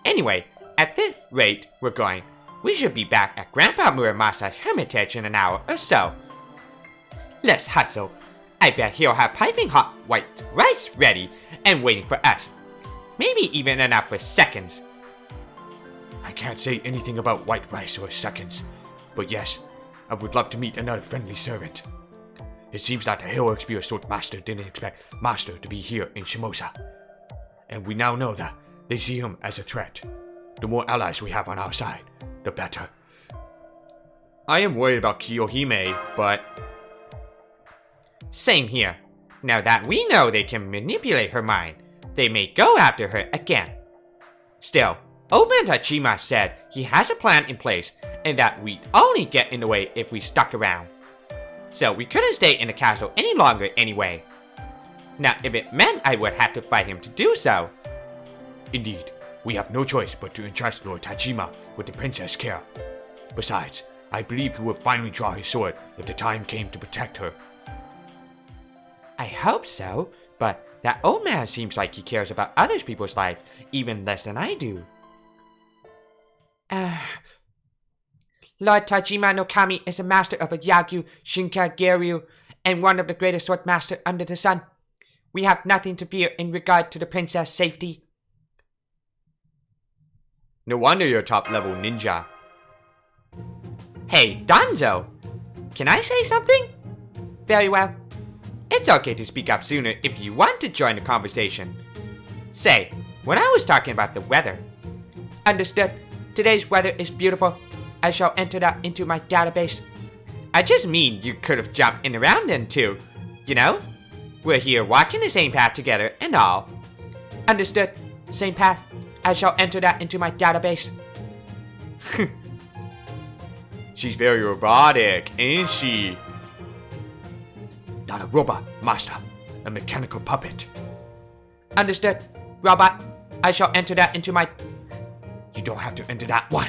Anyway, at this rate we're going, we should be back at Grandpa Muramasa's hermitage in an hour or so. Let's hustle. I bet he'll have piping hot white rice ready and waiting for us. Maybe even enough for seconds. I can't say anything about white rice or seconds, but yes, I would love to meet another friendly servant. It seems that the Hill Spear Sword Master didn't expect Master to be here in Shimosa, and we now know that they see him as a threat. The more allies we have on our side, the better. I am worried about Kiyohime, but Same here. Now that we know they can manipulate her mind, they may go after her again. Still, Oba Tachima said he has a plan in place and that we'd only get in the way if we stuck around. So we couldn't stay in the castle any longer anyway. Now if it meant I would have to fight him to do so. Indeed, we have no choice but to entrust Lord Tachima with the princess' care. Besides, I believe he would finally draw his sword if the time came to protect her. I hope so, but that old man seems like he cares about other people's life even less than I do. Lord Tajima no Kami is a master of a Yagyu Shinka Geryu and one of the greatest sword masters under the sun. We have nothing to fear in regard to the princess' safety. no wonder you're a top level ninja. Hey, Danzo! Can I say something? Very well. It's okay to speak up sooner if you want to join the conversation. Say, when I was talking about the weather. Understood. Today's weather is beautiful. I shall enter that into my database. I just mean you could have jumped in around then too. You know? We're here walking the same path together and all. Understood. Same path. I shall enter that into my database. She's very robotic, ain't she? Not a robot, Master. A mechanical puppet. Understood. Robot. I shall enter that into my... You don't have to enter that one.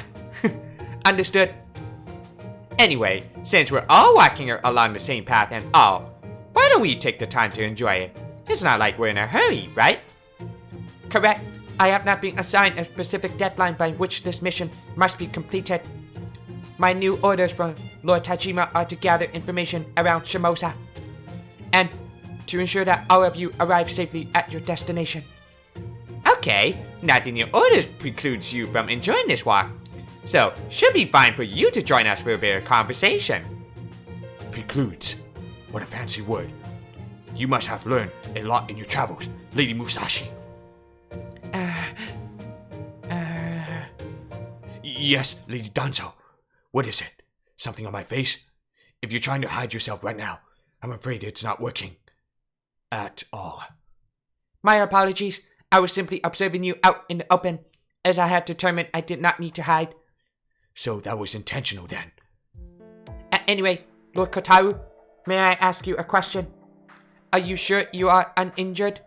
Understood. Anyway, since we're all walking along the same path and all, why don't we take the time to enjoy it? It's not like we're in a hurry, right? Correct. I have not been assigned a specific deadline by which this mission must be completed. My new orders from Lord Tajima are to gather information around Shimosa, and to ensure that all of you arrive safely at your destination. Okay, nothing in your orders precludes you from enjoying this walk, so should be fine for you to join us for a bit of conversation. Precludes. What a fancy word. You must have learned a lot in your travels, Lady Musashi. Yes, Lady Danzo. What is it? Something on my face? If you're trying to hide yourself right now, I'm afraid it's not working. At all. My apologies. I was simply observing you out in the open, as I had determined I did not need to hide. So that was intentional then? Anyway, Lord Kotaru, may I ask you a question? Are you sure you are uninjured?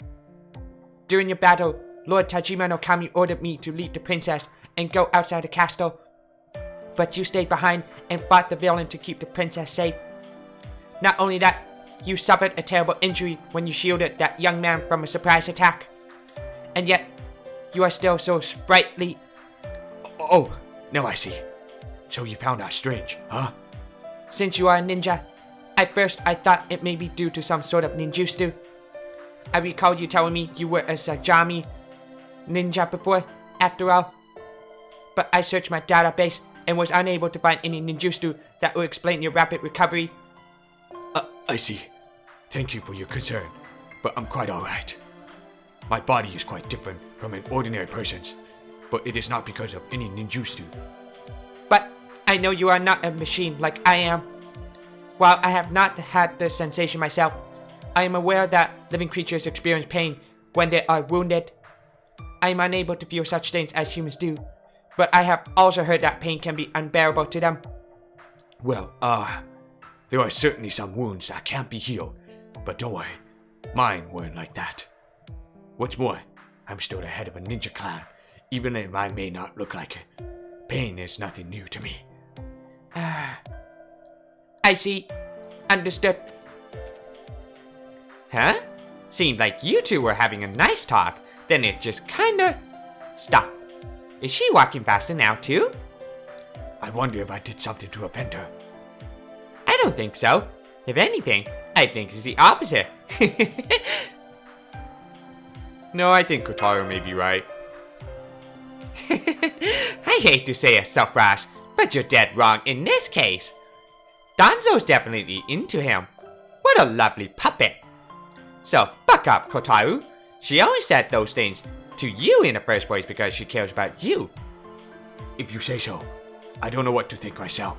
During your battle, Lord Tajima no Kami ordered me to leave the princess and go outside the castle. But you stayed behind and fought the villain to keep the princess safe. Not only that, you suffered a terrible injury when you shielded that young man from a surprise attack. And yet, you are still so sprightly. Oh, now I see. So you found us strange, huh? Since you are a ninja, at first I thought it may be due to some sort of ninjutsu. I recall you telling me you were a Sajami ninja before, after all. But I searched my database and was unable to find any ninjutsu that would explain your rapid recovery. I see. Thank you for your concern, but I'm quite alright. My body is quite different from an ordinary person's, but it is not because of any ninjutsu. But I know you are not a machine like I am. While I have not had the sensation myself, I am aware that living creatures experience pain when they are wounded. I am unable to feel such things as humans do, but I have also heard that pain can be unbearable to them. Well, there are certainly some wounds that can't be healed, but don't worry, mine weren't like that. What's more, I'm still the head of a ninja clan, even if I may not look like it. Pain is nothing new to me. I see. Understood. Huh? Seemed like you two were having a nice talk, then it just kinda stopped. Is she walking faster now too? I wonder if I did something to offend her. I don't think so. If anything, I think it's the opposite. No, I think Kotaru may be right. I hate to say it, Selfrash, but you're dead wrong in this case. Danzo's definitely into him. What a lovely puppet. So, buck up, Kotaru. She only said those things to you in the first place because she cares about you. If you say so, I don't know what to think myself.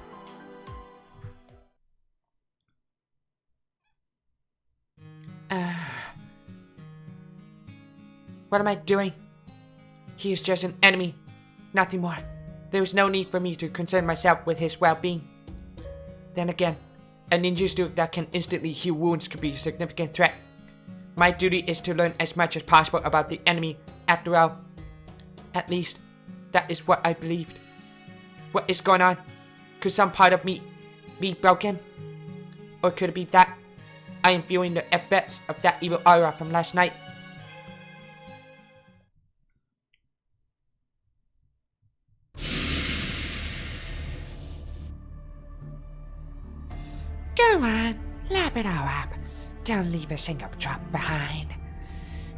What am I doing? He is just an enemy, nothing more. There is no need for me to concern myself with his well-being. Then again, a ninjutsu that can instantly heal wounds could be a significant threat. My duty is to learn as much as possible about the enemy, after all. At least, that is what I believed. What is going on? Could some part of me be broken? Or could it be that I am feeling the effects of that evil aura from last night? Go on, lap it all up. Don't leave a single drop behind.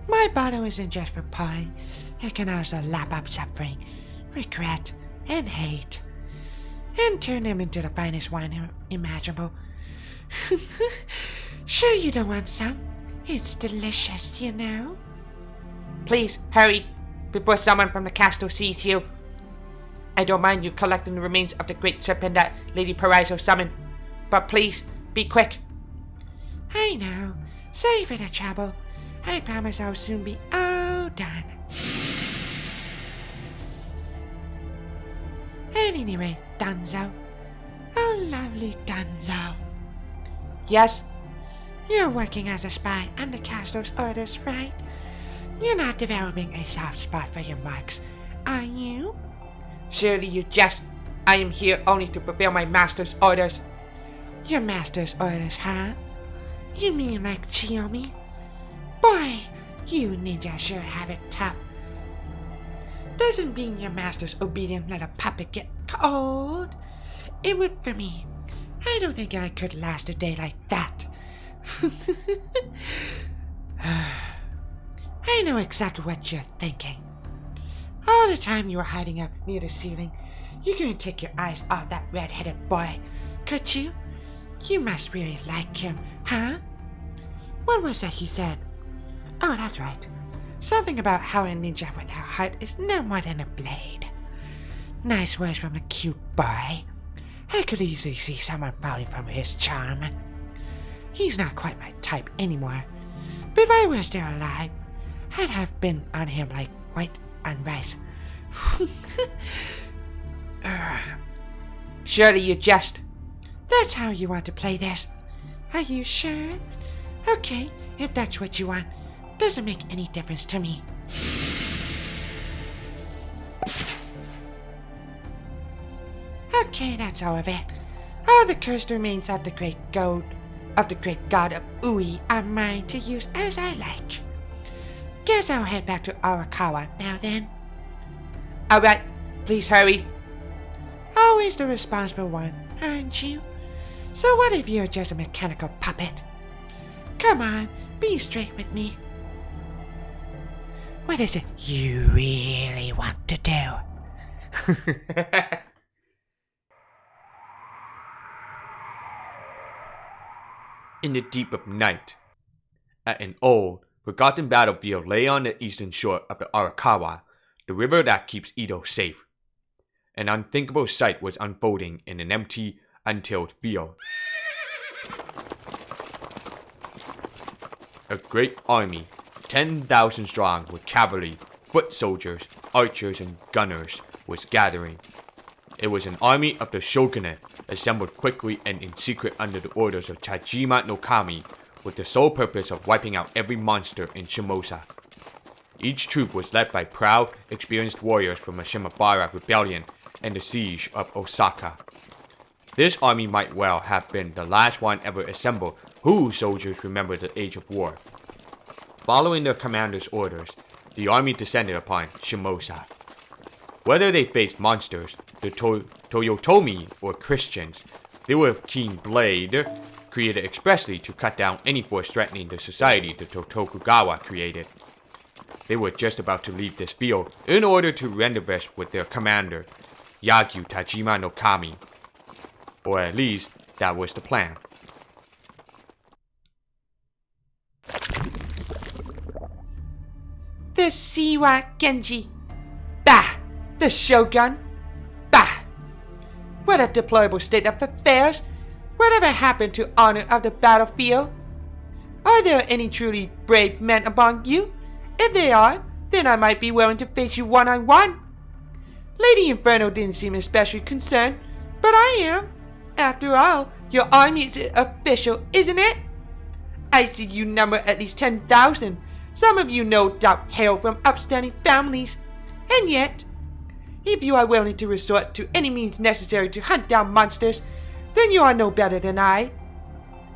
My bottle isn't just for pie. It can also lap up suffering, regret, and hate, and turn them into the finest wine imaginable. Sure you don't want some? It's delicious, you know. Please, hurry, before someone from the castle sees you. I don't mind you collecting the remains of the great serpent that Lady Paraiso summoned, but please, be quick. I know. Sorry for the trouble. I promise I'll soon be all done. At any rate, Danzo. Oh, lovely Danzo. Yes? You're working as a spy under castle's orders, right? You're not developing a soft spot for your marks, are you? Surely you jest. I am here only to fulfill my master's orders. Your master's orders, huh? You mean like Chiyomi? Boy, you ninjas sure have it tough. Doesn't being your master's obedient little puppet get cold? It would for me. I don't think I could last a day like that. I know exactly what you're thinking. All the time you were hiding up near the ceiling, you couldn't take your eyes off that red-headed boy, could you? You must really like him, huh? What was that he said? Oh, that's right. Something about how a ninja with her heart is no more than a blade. Nice words from a cute boy. I could easily see someone falling from his charm. He's not quite my type anymore. But if I were still alive, I'd have been on him like white on rice. Surely you jest. That's how you want to play this. Are you sure? Okay, if that's what you want. Doesn't make any difference to me. Okay, that's all of it. All the cursed remains of the great god of Ui are mine to use as I like. Guess I'll head back to Arakawa now then. Alright, please hurry. Always the responsible one, aren't you? So what if you're just a mechanical puppet? Come on, be straight with me. What is it you really want to do? In the deep of night, at an old, forgotten battlefield lay on the eastern shore of the Arakawa, the river that keeps Edo safe. An unthinkable sight was unfolding in an empty, untilled field. A great army, 10,000 strong with cavalry, foot soldiers, archers, and gunners, was gathering. It was an army of the shogunate, assembled quickly and in secret under the orders of Tajima no Kami, with the sole purpose of wiping out every monster in Shimosa. Each troop was led by proud, experienced warriors from the Shimabara rebellion and the siege of Osaka. This army might well have been the last one ever assembled whose soldiers remembered the age of war. Following their commander's orders, the army descended upon Shimosa. Whether they faced monsters, the Toyotomi, or Christians, they were a keen blade, created expressly to cut down any force threatening the society the Tokugawa created. They were just about to leave this field in order to rendezvous with their commander, Yagyu Tajima no Kami. Or at least, that was the plan. The Siwa Genji. Bah! The Shogun. Bah! What a deplorable state of affairs. Whatever happened to honor of the battlefield? Are there any truly brave men among you? If they are, then I might be willing to face you one-on-one. Lady Inferno didn't seem especially concerned, but I am. After all, your army is official, isn't it? I see you number at least 10,000. Some of you no doubt hail from upstanding families. And yet, if you are willing to resort to any means necessary to hunt down monsters, then you are no better than I.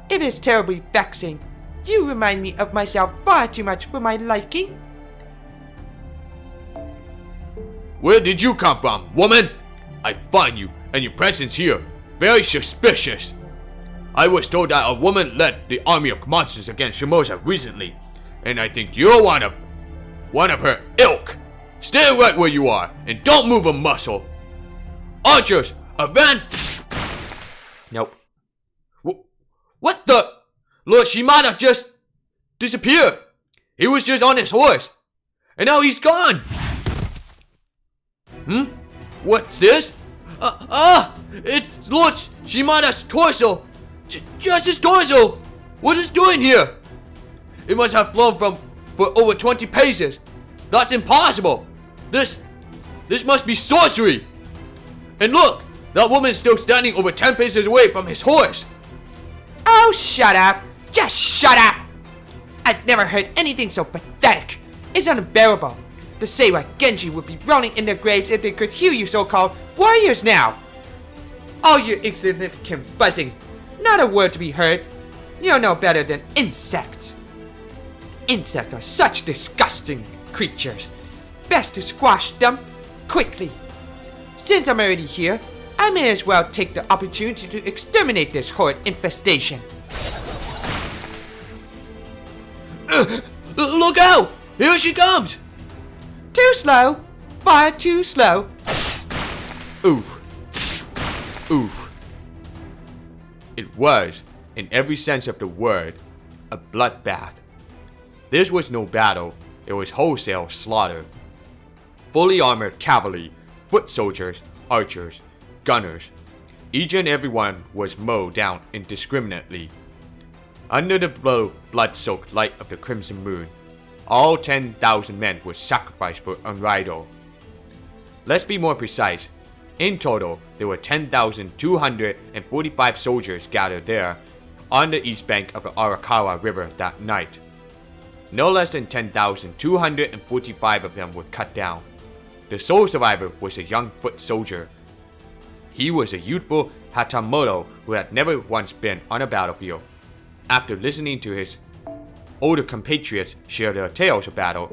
It is terribly vexing. You remind me of myself far too much for my liking. Where did you come from, woman? I find you and your presence here very suspicious. I was told that a woman led the army of monsters against Shimosa recently, and I think you're one of her ilk. Stay right where you are and don't move a muscle. Archers, advance! Nope. What the? Lord Shimada just disappeared. He was just on his horse, and now he's gone. What's this? It's Lord Shimada's torso. Just his torso. What is it doing here? It must have flown for over 20 paces. That's impossible. This must be sorcery. And look, that woman's still standing over 10 paces away from his horse. Oh, shut up. Just shut up. I've never heard anything so pathetic. It's unbearable. The Seiwa Genji would be rolling in their graves if they could hear you so-called warriors now. All your insignificant buzzing. Not a word to be heard. You're no better than insects. Insects are such disgusting creatures. Best to squash them quickly. Since I'm already here, I may as well take the opportunity to exterminate this horrid infestation. Look out! Here she comes! Too slow. Far too slow. Oof. Oof. It was, in every sense of the word, a bloodbath. This was no battle, it was wholesale slaughter. Fully armored cavalry, foot soldiers, archers, gunners, each and every one was mowed down indiscriminately. Under the blood-soaked light of the crimson moon, all 10,000 men were sacrificed for unrivaled. Let's be more precise. In total, there were 10,245 soldiers gathered there on the east bank of the Arakawa River that night. No less than 10,245 of them were cut down. The sole survivor was a young foot soldier. He was a youthful Hatamoto who had never once been on a battlefield. After listening to his older compatriots share their tales of battle,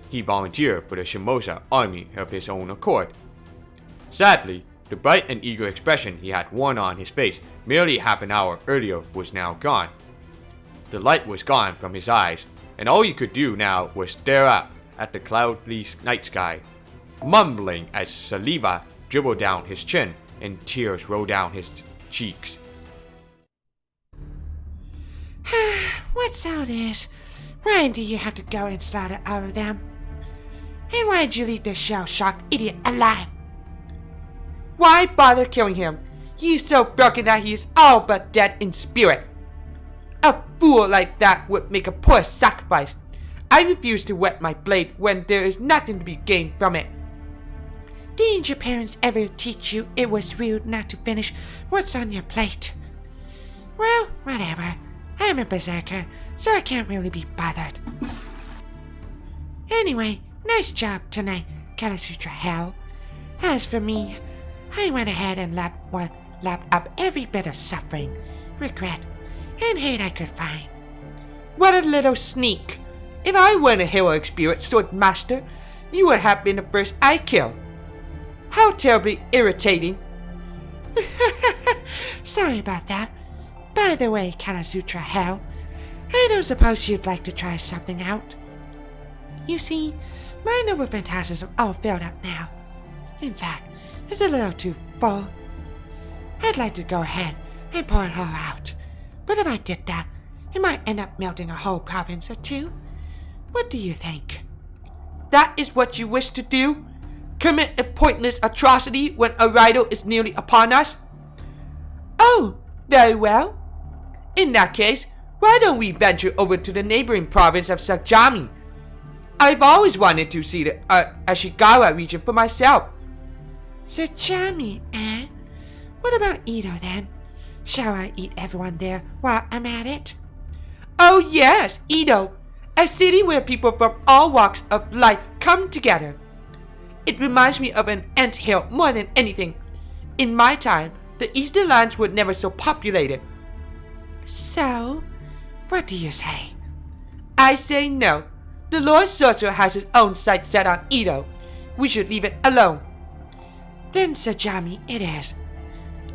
he volunteered for the Shimosa army of his own accord. Sadly, the bright and eager expression he had worn on his face merely half an hour earlier was now gone. The light was gone from his eyes, and all he could do now was stare up at the cloudly night sky, mumbling as saliva dribbled down his chin and tears rolled down his cheeks. What's all this? Why do you have to go and slaughter all of them? And why'd you leave the shell-shocked idiot alive? Why bother killing him? He's so broken that he is all but dead in spirit. A fool like that would make a poor sacrifice. I refuse to wet my blade when there is nothing to be gained from it. Didn't your parents ever teach you it was rude not to finish what's on your plate? Well, whatever. I'm a berserker, so I can't really be bothered. Anyway, nice job tonight, Kalasutra Hell. As for me, I went ahead and lapped up every bit of suffering, regret, and hate I could find. What a little sneak! If I weren't a heroic spirit sword master, you would have been the first I killed. How terribly irritating. Sorry about that. By the way, Kalasutra Hell, I don't suppose you'd like to try something out. You see, my noble phantasms are all filled up now. In fact, it's a little too full. I'd like to go ahead and pour it all out, but if I did that, it might end up melting a whole province or two. What do you think? That is what you wish to do? Commit a pointless atrocity when a rival is nearly upon us? Oh, very well. In that case, why don't we venture over to the neighboring province of Sakjami? I've always wanted to see the Ashigawa region for myself. Sakjami, eh? What about Edo then? Shall I eat everyone there while I'm at it? Oh yes, Edo! A city where people from all walks of life come together. It reminds me of an anthill more than anything. In my time, the Eastern lands were never so populated. So, what do you say? I say no. The Lord Sorcerer has his own sights set on Edo. We should leave it alone. Then Sakjami it is.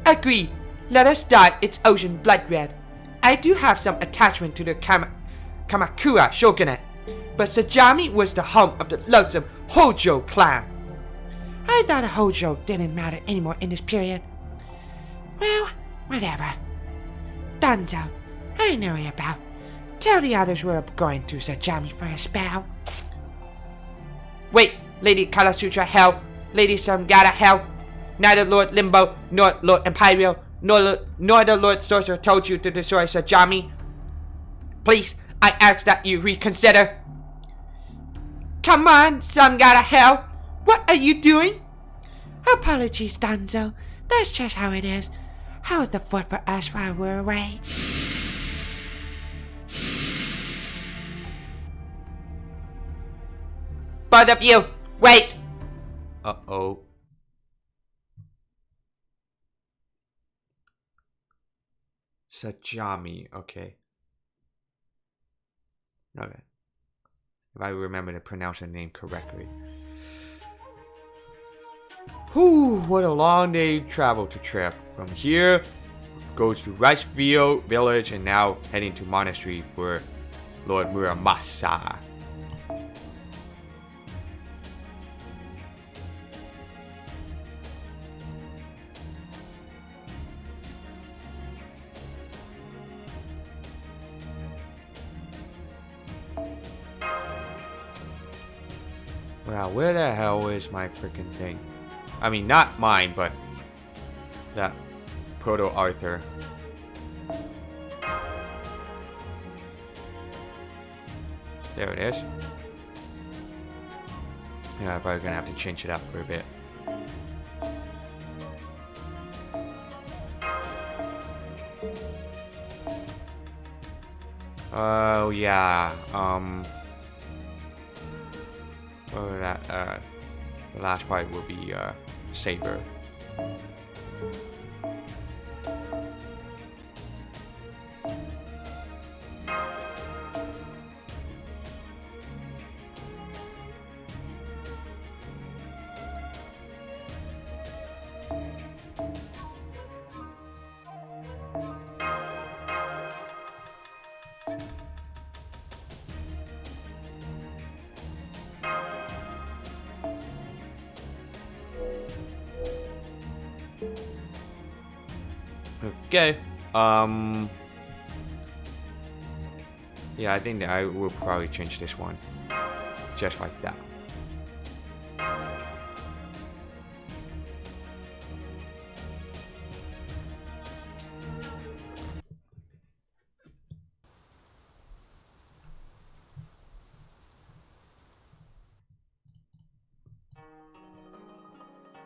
Agreed. Let us dye its ocean blood red. I do have some attachment to the Kamakura shogunate, but Sakjami was the home of the loathsome Hojo clan. I thought Hojo didn't matter anymore in this period. Well, whatever. Danzo, I know you about. Tell the others we're going to Sakjami for a spell. Wait, Lady Kalasutra Hell, Lady Samgata Hell. Neither Lord Limbo, nor Lord Imperial, nor the Lord Sorcerer told you to destroy Sakjami. Please, I ask that you reconsider. Come on, Samgata Hell. What are you doing? Apologies, Danzo. That's just how it is. Hold the fort for us while we're away. Both of you, wait! Uh-oh. Sakjami, okay. Okay. If I remember to pronounce the name correctly. Whew, what a long day travel to trip. From here, goes to Ricefield Village and now heading to Monastery for Lord Muramasa. Wow, where the hell is my freaking thing? I mean, not mine, but that Proto-Arthur. There it is. Yeah, I'm probably gonna have to change it up for a bit. Oh yeah, Or that, the last part will be, Saber. Okay. Yeah, I think that I will probably change this one. Just like that.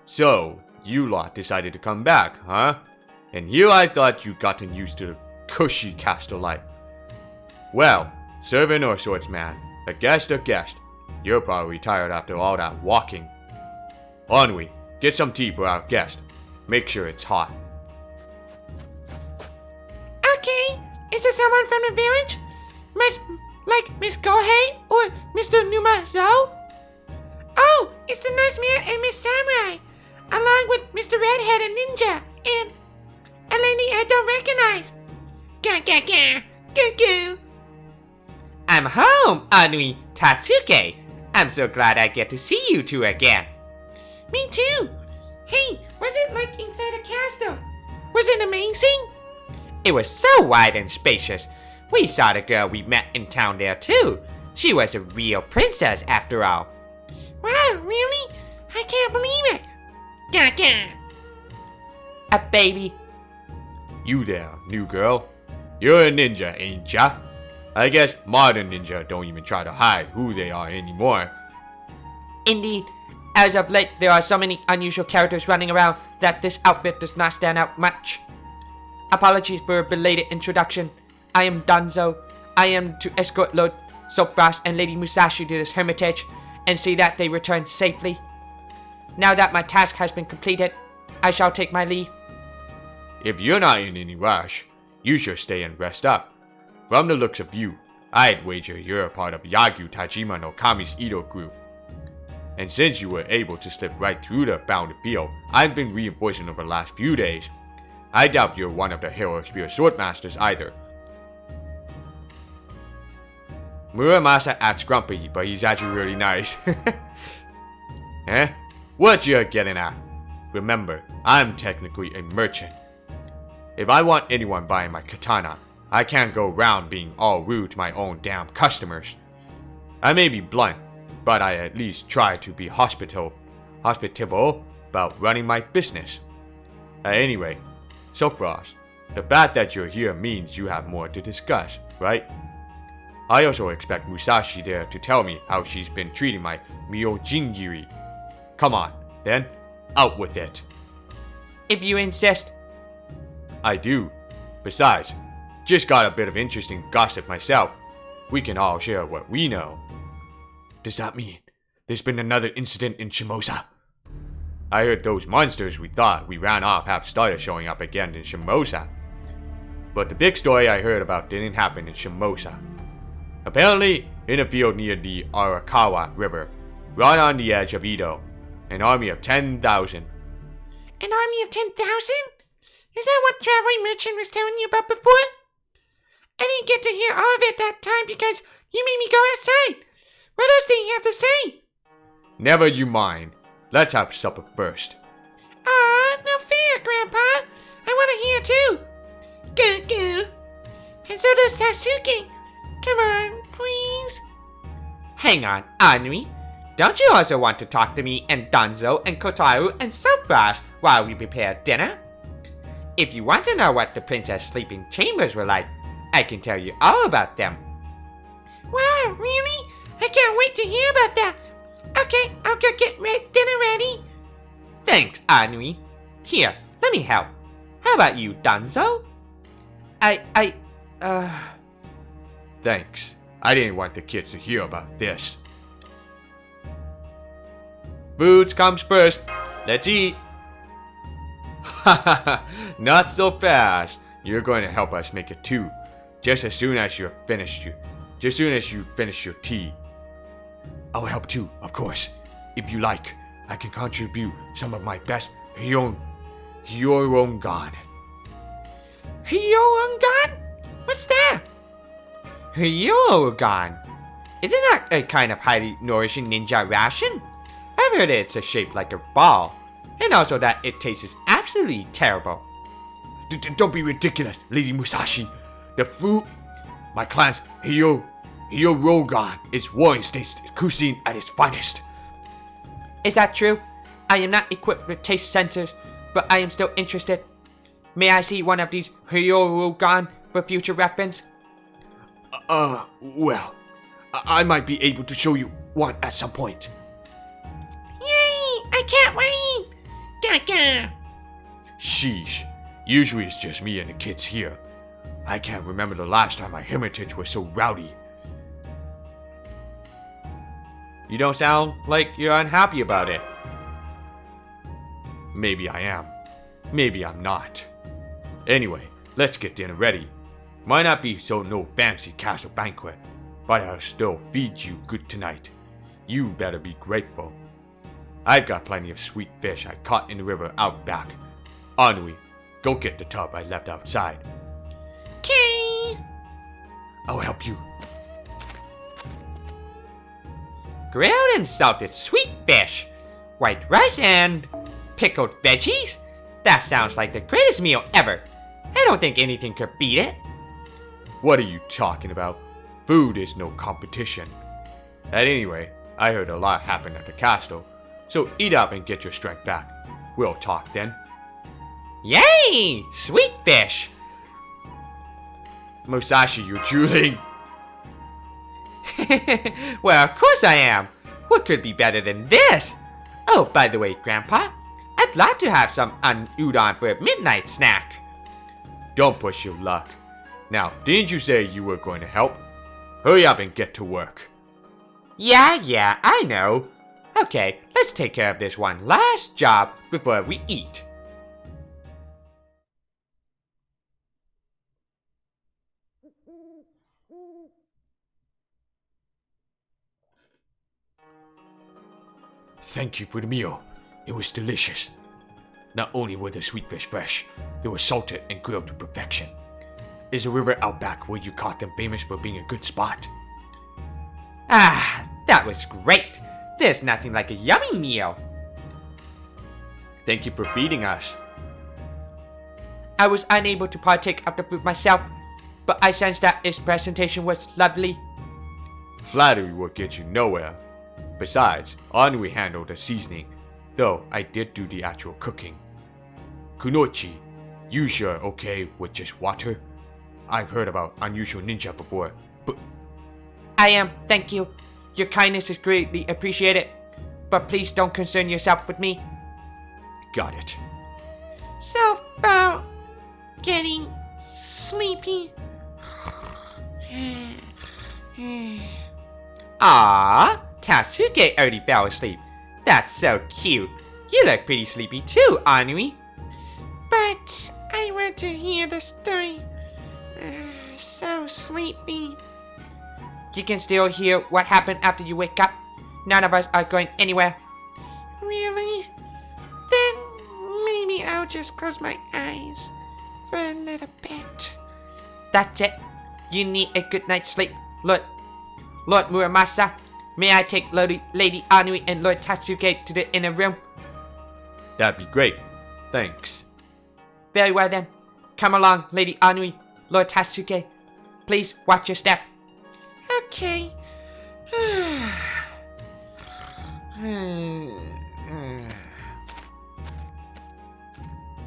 So, you lot decided to come back, huh? And here I thought you'd gotten used to the cushy castle life. Well, servant or swordsman, a guest. You're probably tired after all that walking. Ennui, get some tea for our guest. Make sure it's hot. Okay, is there someone from the village? Like Miss Gohei or Mr. Numa Zhou? Oh, it's the nice mirror and Miss Samurai, along with Mr. Redhead and Ninja, and a lady I don't recognize. Goo. I'm home, Anui, Tatsuke. I'm so glad I get to see you two again. Me too. Hey, what's it like inside the castle? Was it amazing? It was so wide and spacious. We saw the girl we met in town there too. She was a real princess after all. Wow, really? I can't believe it. A baby. You there, new girl. You're a ninja, ain't ya? I guess modern ninja don't even try to hide who they are anymore. Indeed. As of late, there are so many unusual characters running around that this outfit does not stand out much. Apologies for a belated introduction. I am Danzo. I am to escort Lord Soapgrass and Lady Musashi to this hermitage and see that they return safely. Now that my task has been completed, I shall take my leave. If you're not in any rush, you should stay and rest up. From the looks of you, I'd wager you're a part of Yagyu Tajima no Kami's Ito group. And since you were able to slip right through the bounded field I've been reinforcing over the last few days, I doubt you're one of the heroic spear swordmasters either. Muramasa acts grumpy, but he's actually really nice. Eh? What you're getting at? Remember, I'm technically a merchant. If I want anyone buying my katana, I can't go around being all rude to my own damn customers. I may be blunt, but I at least try to be hospitable about running my business. Anyway, Soapgrass, the fact that you're here means you have more to discuss, right? I also expect Musashi there to tell me how she's been treating my Myojingiri. Come on, then, out with it. If you insist. I do. Besides, just got a bit of interesting gossip myself. We can all share what we know. Does that mean there's been another incident in Shimosa? I heard those monsters we thought we ran off have started showing up again in Shimosa. But the big story I heard about didn't happen in Shimosa. Apparently, in a field near the Arakawa River, right on the edge of Edo, an army of 10,000. An army of 10,000? Is that what Traveling Merchant was telling you about before? I didn't get to hear all of it that time because you made me go outside. What else did you have to say? Never you mind. Let's have supper first. Aw, no fair, Grandpa. I want to hear too. Goo. And so does Sasuke. Come on, please. Hang on, Anui. Don't you also want to talk to me and Danzo and Kotaru and Soapgrass while we prepare dinner? If you want to know what the princess sleeping chambers were like, I can tell you all about them. Wow, really? I can't wait to hear about that. Okay, I'll go get dinner ready. Thanks, Anui. Here, let me help. How about you, Danzo? Thanks. I didn't want the kids to hear about this. Food comes first. Let's eat. Not so fast. You're going to help us make it too. Just as soon as you finish your tea. I'll help too, of course. If you like, I can contribute some of my best Hyorongan. Hyorongan? What's that? Hyorongan? Isn't that a kind of highly nourishing ninja ration? I've heard it's shaped like a ball. And also that it tastes absolutely terrible. Don't be ridiculous, Lady Musashi. The food, my clan's Hyorongan is warring state's cuisine at its finest. Is that true? I am not equipped with taste sensors, but I am still interested. May I see one of these Hyorongan for future reference? Well, I might be able to show you one at some point. Yay! I can't wait! Gaga! Sheesh. Usually it's just me and the kids here. I can't remember the last time my hermitage was so rowdy. You don't sound like you're unhappy about it. Maybe I am. Maybe I'm not. Anyway, let's get dinner ready. Might not be so no fancy castle banquet, but I'll still feed you good tonight. You better be grateful. I've got plenty of sweet fish I caught in the river out back. Anui, go get the tub I left outside. Okay. I'll help you. Grilled and salted sweet fish, white rice and pickled veggies? That sounds like the greatest meal ever. I don't think anything could beat it. What are you talking about? Food is no competition. At any rate, I heard a lot happened at the castle, so eat up and get your strength back. We'll talk then. Yay! Sweet fish! Musashi, you're drooling. Well, of course I am. What could be better than this? Oh, by the way, Grandpa, I'd like to have some udon for a midnight snack. Don't push your luck. Now, didn't you say you were going to help? Hurry up and get to work. Yeah, I know. Okay, let's take care of this one last job before we eat. Thank you for the meal. It was delicious. Not only were the sweet fish fresh, they were salted and grilled to perfection. Is the river out back where you caught them famous for being a good spot? Ah, that was great. There's nothing like a yummy meal. Thank you for feeding us. I was unable to partake of the food myself, but I sensed that its presentation was lovely. Flattery will get you nowhere. Besides, Anui handled the seasoning, though I did do the actual cooking. Kunoichi, you sure okay with just water? I've heard about unusual ninja before, but... I am, thank you. Your kindness is greatly appreciated, but please don't concern yourself with me. Got it. So about getting sleepy. Ah, Tatsuke already fell asleep. That's so cute. You look pretty sleepy too, Anui. But I want to hear the story. So sleepy. You can still hear what happened after you wake up. None of us are going anywhere. Really? Then maybe I'll just close my eyes for a little bit. That's it. You need a good night's sleep. Lord Muramasa, may I take Lady Anui and Lord Tatsuke to the inner room? That'd be great. Thanks. Very well then. Come along, Lady Anui, Lord Tatsuke. Please watch your step. Okay.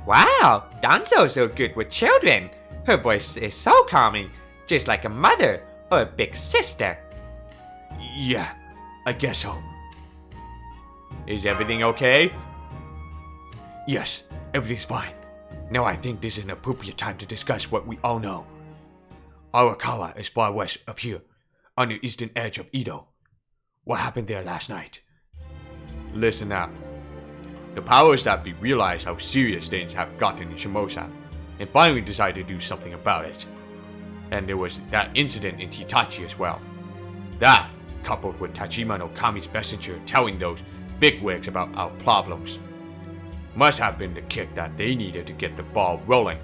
Wow, Danzo's so good with children. Her voice is so calming, just like a mother or a big sister. Yeah, I guess so. Is everything okay? Yes, everything's fine. Now I think this is an appropriate time to discuss what we all know. Arakawa is far west of here, on the eastern edge of Edo. What happened there last night? Listen up. The powers that be realized how serious things have gotten in Shimosa, and finally decided to do something about it. And there was that incident in Hitachi as well. That, coupled with Tajima no Kami's messenger telling those bigwigs about our problems, must have been the kick that they needed to get the ball rolling.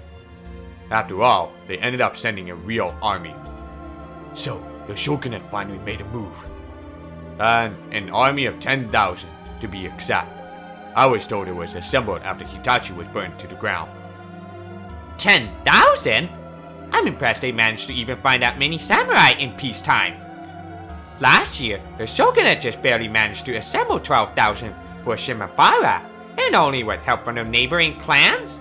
After all, they ended up sending a real army. So, the shogunate finally made a move. And an army of 10,000 to be exact. I was told it was assembled after Hitachi was burned to the ground. 10,000? I'm impressed they managed to even find that many samurai in peacetime. Last year, the shogunate just barely managed to assemble 12,000 for Shimabara, and only with help from the neighboring clans?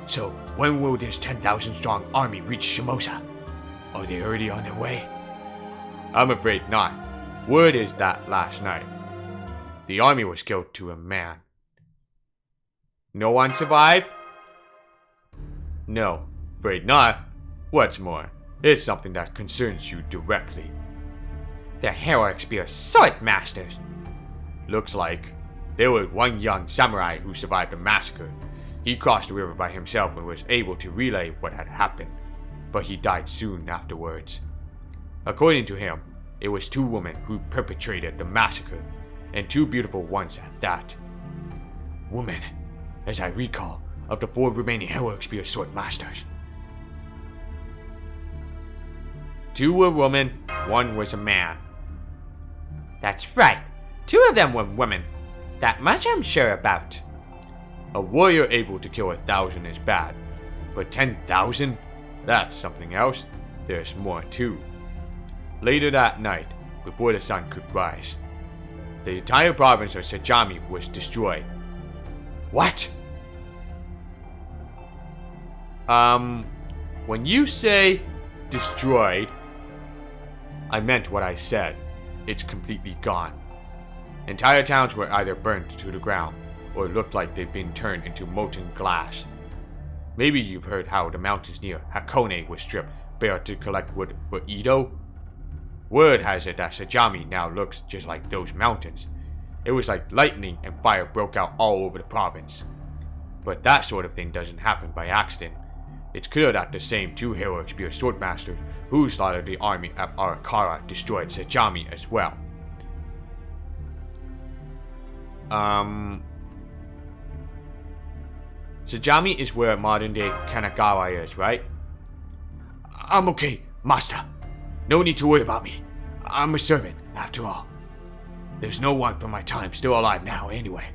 So, when will this 10,000 strong army reach Shimosa? Are they already on their way? I'm afraid not. Word is that last night, the army was killed to a man. No one survived? No, afraid not. What's more, it's something that concerns you directly. The heroic spear sword masters. Looks like there was one young samurai who survived the massacre. He crossed the river by himself and was able to relay what had happened, but he died soon afterwards. According to him, it was 2 women who perpetrated the massacre, and 2 beautiful ones at that. Women, as I recall, of the 4 remaining heroic spear sword masters. 2 were women, 1 was a man. That's right, 2 of them were women. That much I'm sure about. A warrior able to kill 1,000 is bad, but 10,000? That's something else. There's more too. Later that night, before the sun could rise, the entire province of Sajami was destroyed. What? When you say destroyed, I meant what I said. It's completely gone. Entire towns were either burnt to the ground, or looked like they'd been turned into molten glass. Maybe you've heard how the mountains near Hakone were stripped bare to collect wood for Edo? Word has it that Sajami now looks just like those mountains. It was like lightning and fire broke out all over the province. But that sort of thing doesn't happen by accident. It's clear that the same 2 heroic spear swordmasters who slaughtered the army at Arakara destroyed Sajami as well. Sajami is where modern-day Kanagawa is, right? I'm okay, master. No need to worry about me. I'm a servant, after all. There's no one from my time still alive now, anyway.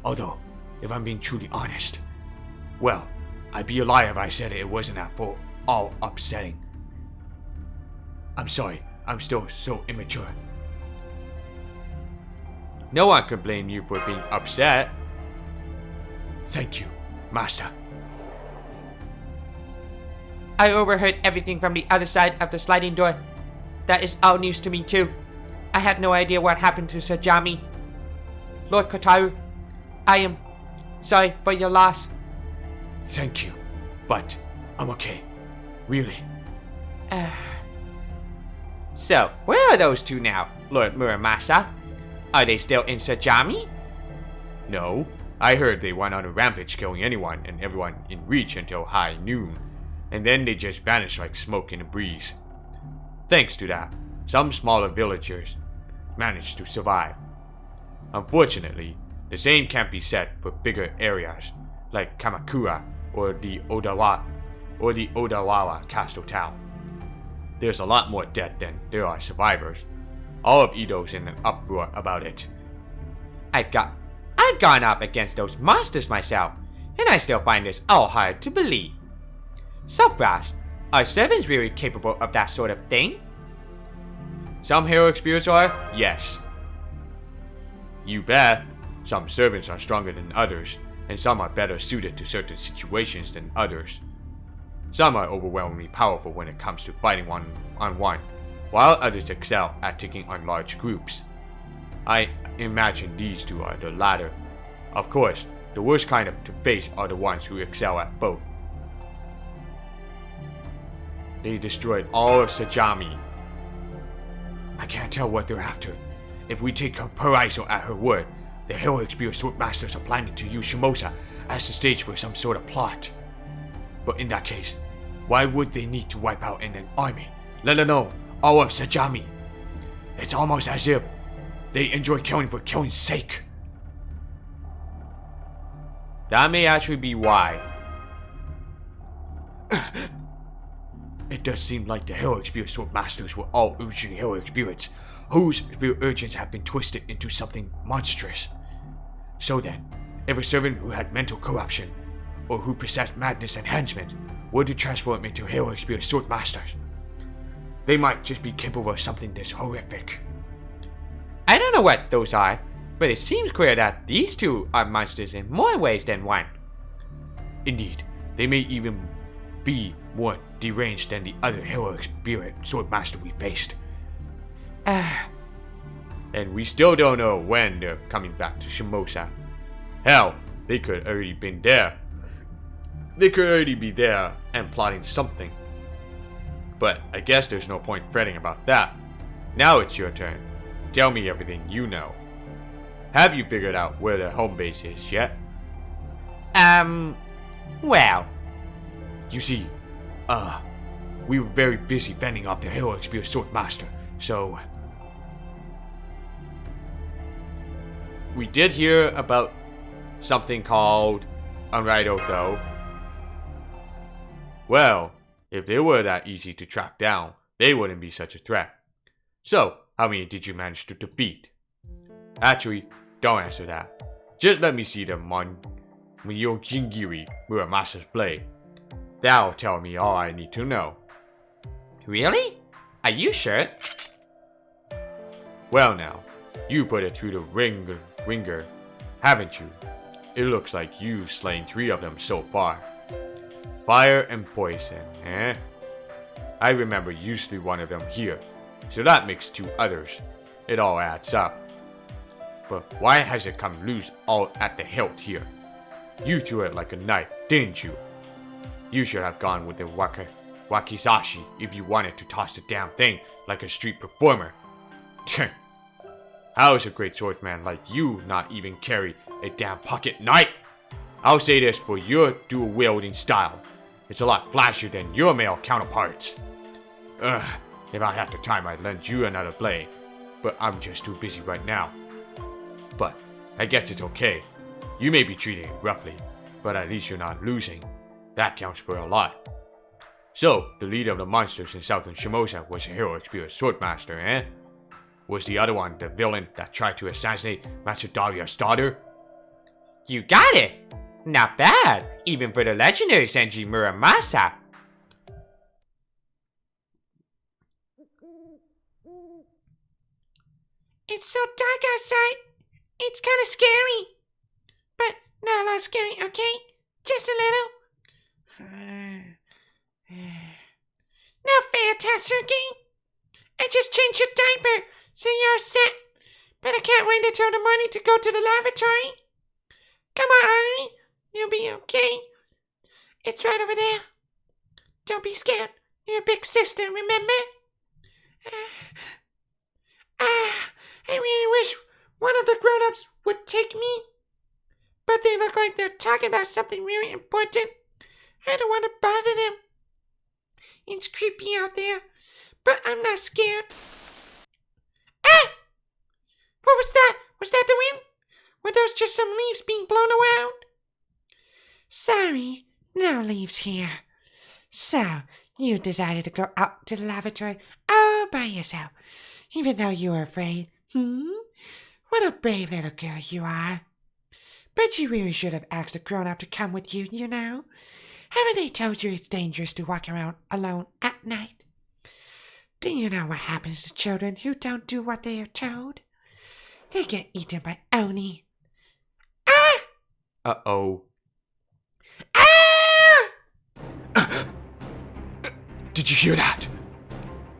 Although, if I'm being truly honest, well, I'd be a liar if I said it wasn't at all upsetting. I'm sorry, I'm still so immature. No one could blame you for being upset. Thank you, master. I overheard everything from the other side of the sliding door. That is all news to me too. I had no idea what happened to Sajami. Lord Kotaru, I am sorry for your loss. Thank you, but I'm okay. Really. So, where are those 2 now, Lord Muramasa? Are they still in Sajami? No, I heard they went on a rampage killing anyone and everyone in reach until high noon, and then they just vanished like smoke in a breeze. Thanks to that, some smaller villagers managed to survive. Unfortunately, the same can't be said for bigger areas like Kamakura or the Odawawa Castle Town. There's a lot more dead than there are survivors. All of Edo's in an uproar about it. I've gone up against those monsters myself, and I still find this all hard to believe. So, Brass, are servants really capable of that sort of thing? Some heroic spirits are, yes. You bet. Some servants are stronger than others, and some are better suited to certain situations than others. Some are overwhelmingly powerful when it comes to fighting one-on-one, while others excel at taking on large groups. I imagine these 2 are the latter. Of course, the worst kind to face are the ones who excel at both. They destroyed all of Sajami. I can't tell what they're after. If we take Paraiso at her word, the heroic spirit swordmasters are planning to use Shimosa as the stage for some sort of plot. But in that case, why would they need to wipe out an army, let alone all of Sajami? It's almost as if they enjoy killing for killing's sake. That may actually be why. It does seem like the heroic spirit swordmasters were all urgent heroic spirits, whose spirit urgings have been twisted into something monstrous. So then, if a servant who had mental corruption, or who possessed madness enhancement, were to transform into heroic spirit swordmasters, they might just be capable of something this horrific. I don't know what those are, but it seems clear that these two are monsters in more ways than one. Indeed, they may even be more deranged than the other heroic spirit swordmaster we faced. And we still don't know when they're coming back to Shimosa. Hell, they could already been there. They could already be there and plotting something. But I guess there's no point fretting about that. Now it's your turn. Tell me everything you know. Have you figured out where their home base is yet? Well, You see, we were very busy fending off the heroic spirit swordmaster, so We did hear about something called Unrido though. Well, if they were that easy to track down, they wouldn't be such a threat. So, how many did you manage to defeat? Actually, don't answer that. Just let me see the Myojingiri Muramasa's blade. That'll tell me all I need to know. really? Are you sure? Well now, you put it through the ringer, haven't you? It looks like you've slain 3 of them so far. Fire and poison, eh? I remember you slew one of them here, so that makes 2 others. It all adds up. But why has it come loose all at the hilt here? You threw it like a knife, didn't you? You should have gone with the wakizashi if you wanted to toss the damn thing like a street performer. How is a great swordsman like you not even carry a damn pocket knife? I'll say this for your dual wielding style. It's a lot flashier than your male counterparts. If I had the time I'd lend you another blade, but I'm just too busy right now. But I guess it's okay. You may be treating it roughly, but at least you're not losing. That counts for a lot. So, the leader of the monsters in southern Shimosa was a heroic spirit swordmaster, eh? Was the other one the villain that tried to assassinate Matsudaria's daughter? You got it! Not bad, even for the legendary Senji Muramasa. It's so dark outside. It's kind of scary. But not a lot scary, okay? Just a little. No fair, Tatsuki. I just changed your diaper, so you're set. But I can't wait until the morning to go to the lavatory. Come on, Ari. You'll be okay. It's right over there. Don't be scared. You're a big sister, remember? I really wish one of the grown-ups would take me. But they look like they're talking about something really important. I don't want to bother them. It's creepy out there, but I'm not scared. Ah! What was that? Was that the wind? Were those just some leaves being blown around? Sorry, no leaves here. So, you decided to go out to the lavatory all by yourself, even though you were afraid. What a brave little girl you are. But you really should have asked a grown-up to come with you, you know. Haven't they told you it's dangerous to walk around alone at night? Do you know what happens to children who don't do what they are told? They get eaten by Oni. Ah! Uh-oh. Ah! Did you hear that?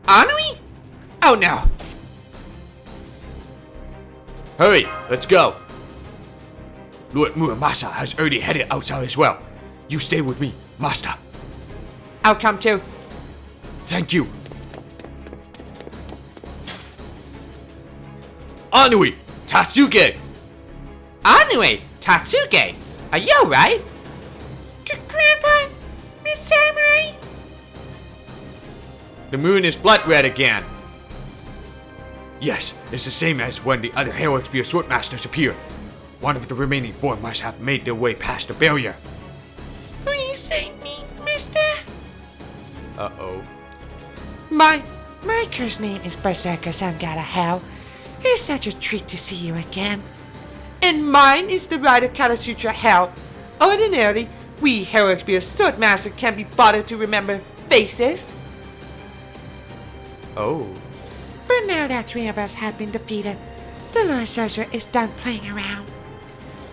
Anui? Oh no! Hurry, let's go. Lord Muramasa has already headed outside as well. You stay with me, Master. I'll come too. Thank you. Anui! Tatsuke! Anyway, Tatsuke, are you alright? Grandpa, Miss Samurai? The moon is blood red again. Yes, it's the same as when the other Hero Spear Swordmasters appeared. One of the remaining 4 must have made their way past the barrier. Please save me, mister. Uh-oh. My curse name is Berserker Sangara Hell. It's such a treat to see you again. And mine is the Rider Kalasutra Hell. Ordinarily, we Hero Spear Swordmaster can't be bothered to remember faces. Oh. But now that 3 of us have been defeated, the Lord Sorcerer is done playing around.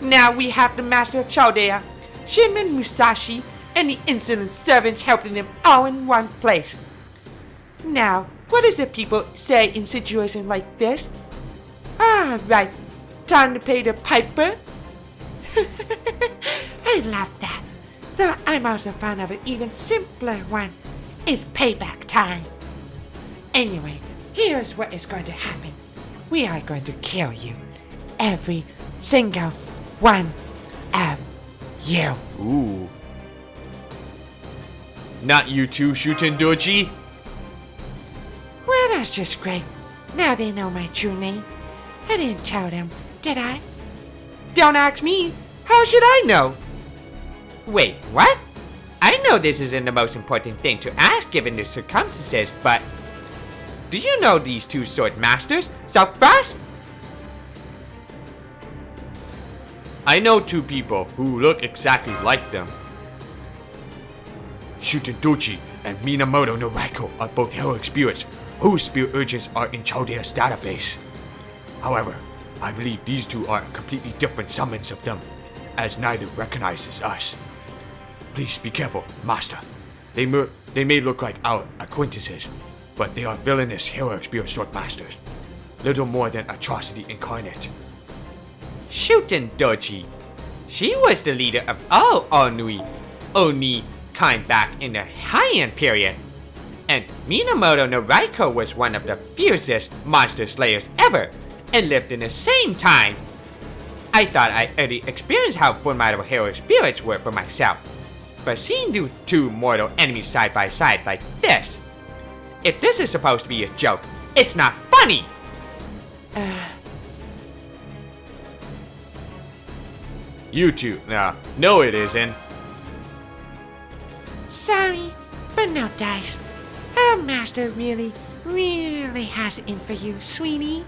Now we have the Master of Chaldea, Shinman Musashi, and the insolent servants helping him all in one place. Now, what does the people say in situations like this? Ah, right. Time to pay the piper. I love that. Though I'm also fond of an even simpler one. It's payback time. Anyway, here's what is going to happen. We are going to kill you. Every single one of you. Ooh. Not you too, Shuten Doji? Well, that's just great. Now they know my true name. I didn't tell them, did I? Don't ask me. How should I know? Wait, what? I know this isn't the most important thing to ask given the circumstances, but... do you know these 2 sword masters, Southfrost? I know 2 people who look exactly like them. Shuten Doji and Minamoto no Raiko are both heroic spirits whose spirit urgents are in Chaldea's database. However, I believe these 2 are completely different summons of them, as neither recognizes us. Please be careful, Master. They may look like our acquaintances, but they are villainous heroic spirit swordmasters. Little more than atrocity incarnate. Shuten Doji. She was the leader of all Oni kind back in the Heian period. And Minamoto no Raiko was one of the fiercest monster slayers ever, and lived in the same time. I thought I already experienced how formidable heroic spirits were for myself, but seeing the 2 mortal enemies side by side like this, if this is supposed to be a joke, it's not funny! You 2, no it isn't. Sorry, but no dice. Our master really has it in for you, sweetie.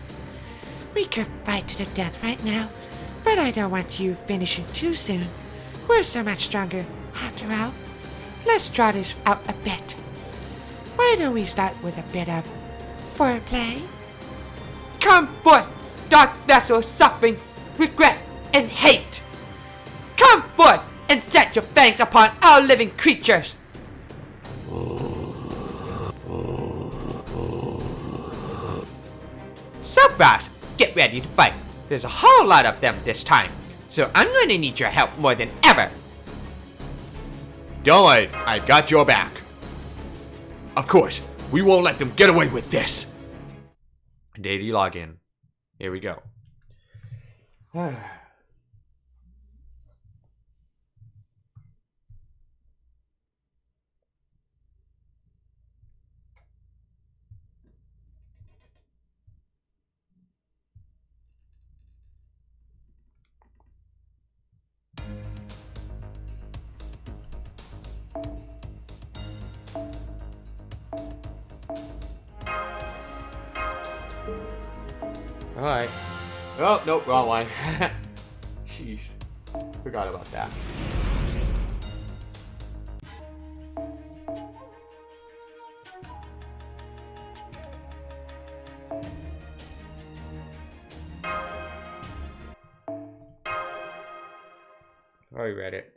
We could fight to the death right now, but I don't want you finishing too soon. We're so much stronger, after all. Let's draw this out a bit. Why don't we start with a bit of foreplay? Come forth, dark vessel suffering, regret, and hate! Come forth and set your fangs upon all living creatures! Subbrass, get ready to fight. There's a whole lot of them this time, so I'm going to need your help more than ever. Don't worry, I got your back. Of course, we won't let them get away with this. Daily login. Here we go. Alright. Oh, nope, wrong one. Jeez. Forgot about that. Already read it.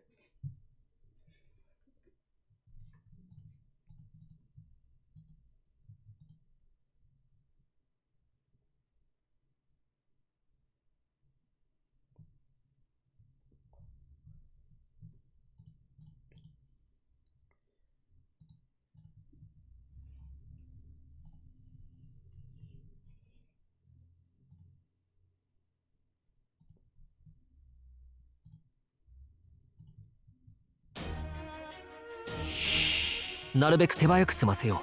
なるべく手早く済ませよ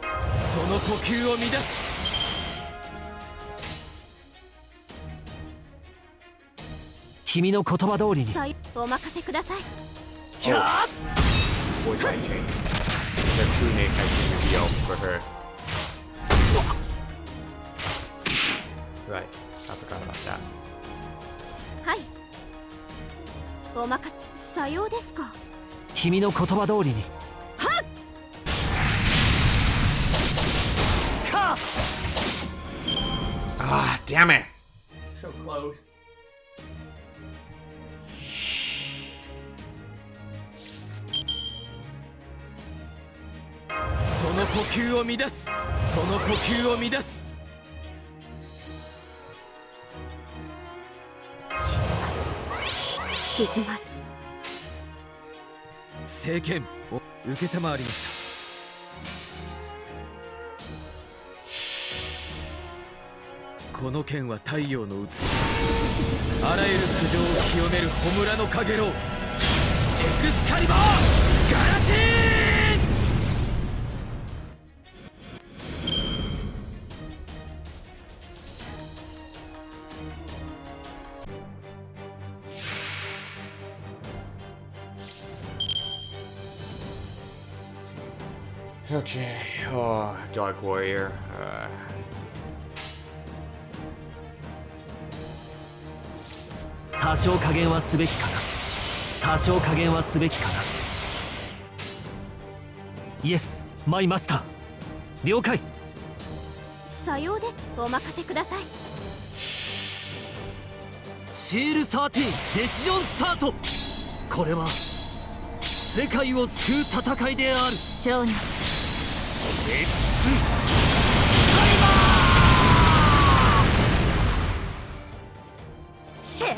その呼吸を乱す。君の言葉通りに。さいお任せください。 Voice acting. Their true name has been revealed for her. Right, I forgot about that. はいお任せ。さようですか。君の言葉通りに。はっ Ah, damn it! So close. その呼吸を乱す。その呼吸を乱す。静まる。聖剣を受けたまわりました。この剣は太陽の写し。あらゆる苦情を清める焔のかげろう。エクスカリバーガラティーン。Okay, oh, Dark Warrior. 多少加減はすべきかな。多少加減はすべきかな。イエス、マイマスター。了解。さようでお任せください。シール13デシジョンスタート。これは世界を救う戦いである。少年エクスせい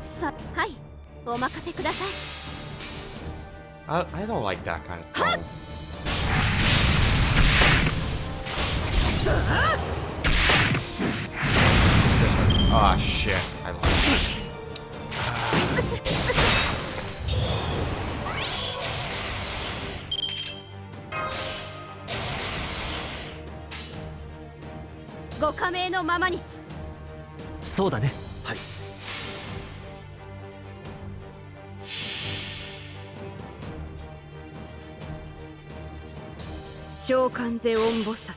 さはいお任せください。 I don't like that kind of tone. Ah, shit. I like that. ご加盟のままに。そうだね。はい。召喚ゼオン菩薩、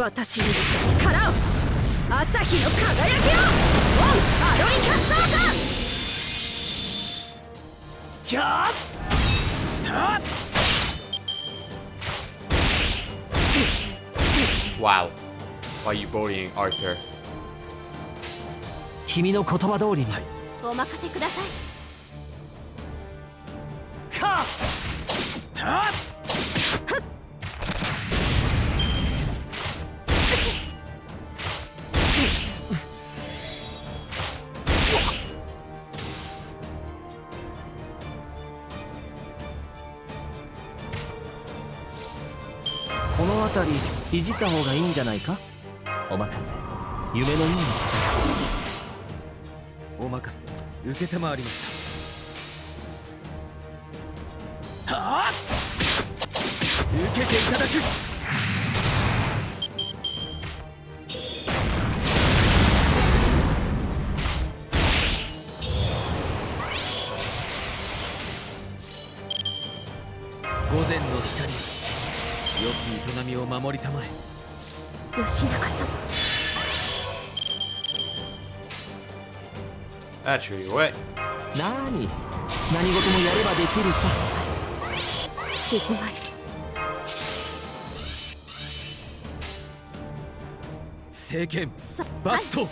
私に力を、朝日の輝きを、オンアロイカソータ。キャータ Wow. Why are you bullying Arthur? 君の言葉通りに。お任せください。カータこの辺りいじった方がいいんじゃないか。お任せ。夢のようなお任せ。受けたまわりました。はあ受けていただく。午前の光、良き営みを守りたまえ。義仲様、 Actually, what? 何事もやればできるさ。静まる。聖剣バット。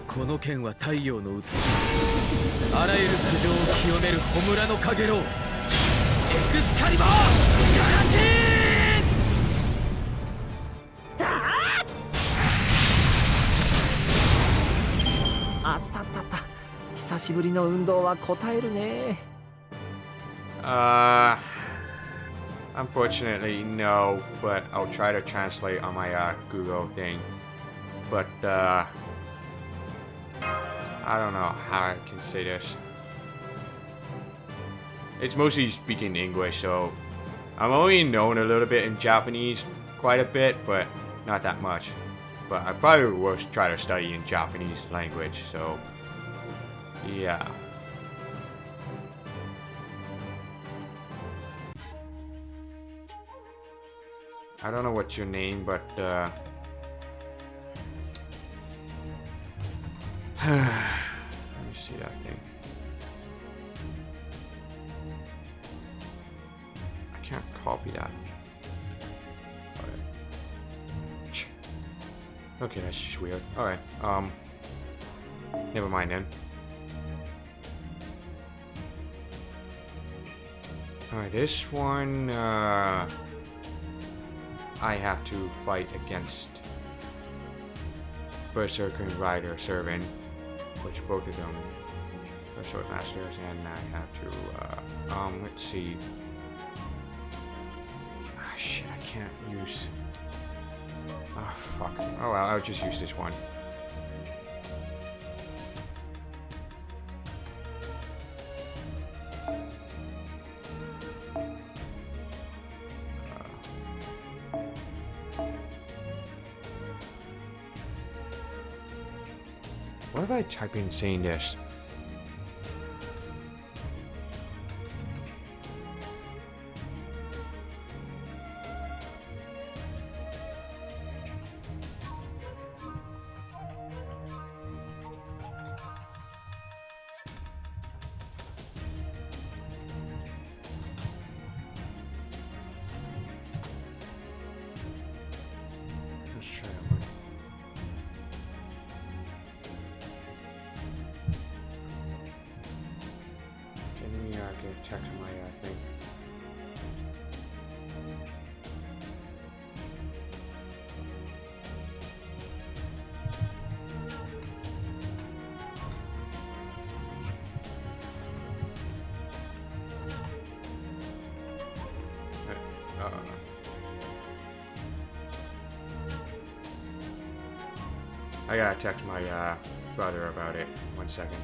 この剣は太陽の写し。あらゆる苦情を清める焔のかげろう。エクスカリバーガラティーン。あったあったあった。久しぶりの運動は応えるね。Unfortunately, no, but I'll try to translate on my Google thing. But I don't know how I can say this. It's mostly speaking English, so I'm only known a little bit in Japanese, quite a bit, but not that much. But I probably will try to study in Japanese language, so yeah. I don't know what's your name, but let me see that thing. I can't copy that. Alright. Okay, that's just weird. Alright, never mind then. Alright, this one, I have to fight against Berserker and Rider Servant, which both of them are sword masters, and I have to, let's see. Ah, shit, I can't use. Oh, fuck. Oh, well, I'll just use this one. What if I type in saying this? Let's try that one. Get check my thing. I gotta text my brother about it. 1 second.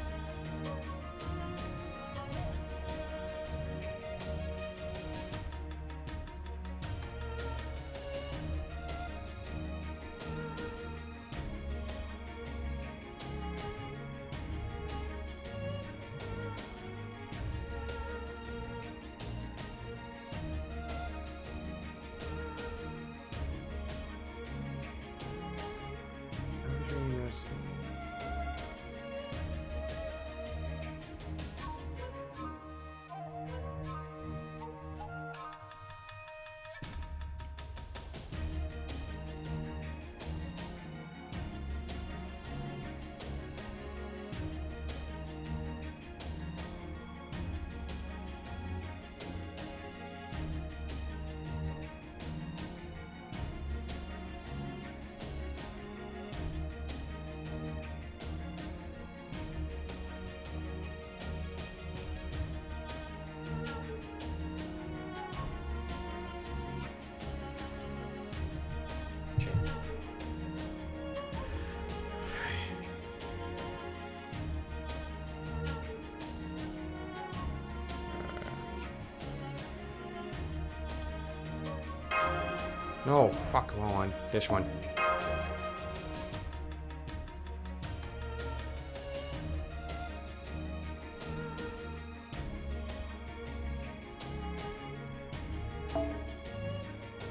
No, fuck, wrong one. This one.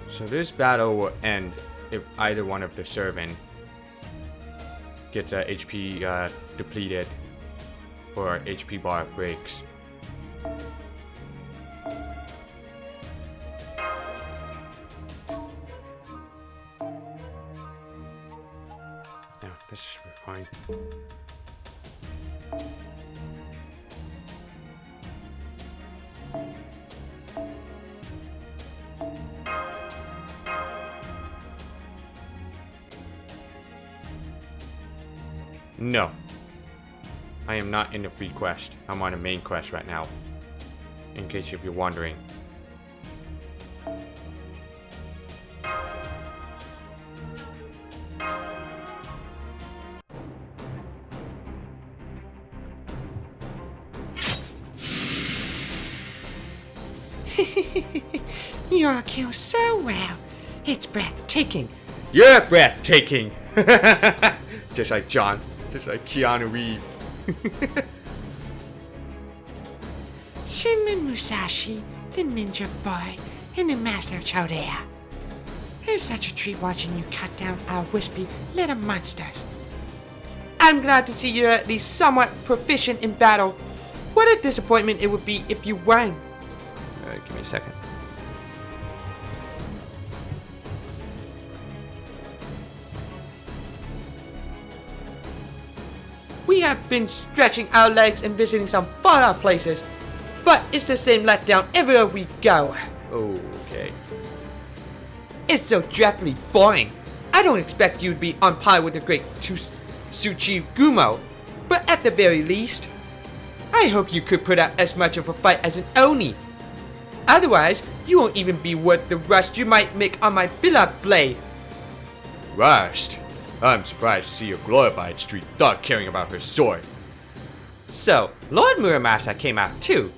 So this battle will end if either one of the servant gets a HP depleted or HP bar breaks. Yeah, this should be fine. No. I am not in the free quest. I'm on a main quest right now. In case if you're wondering. You all kill so well. It's breathtaking. You're breathtaking! Just like John. Just like Keanu Reeves. Shinman Musashi, the ninja boy, and the master of Chodea. It's such a treat watching you cut down our wispy little monsters. I'm glad to see you're at least somewhat proficient in battle. What a disappointment it would be if you weren't. Alright, give me a second. We have been stretching our legs and visiting some far-out places, but it's the same letdown everywhere we go. Okay. It's so dreadfully boring. I don't expect you to be on par with the great Tsuchi Gumo, but at the very least, I hope you could put up as much of a fight as an Oni. Otherwise, you won't even be worth the rust you might make on my beloved blade. Rust. I'm surprised to see a glorified street thug caring about her sword. So, Lord Muramasa came out too.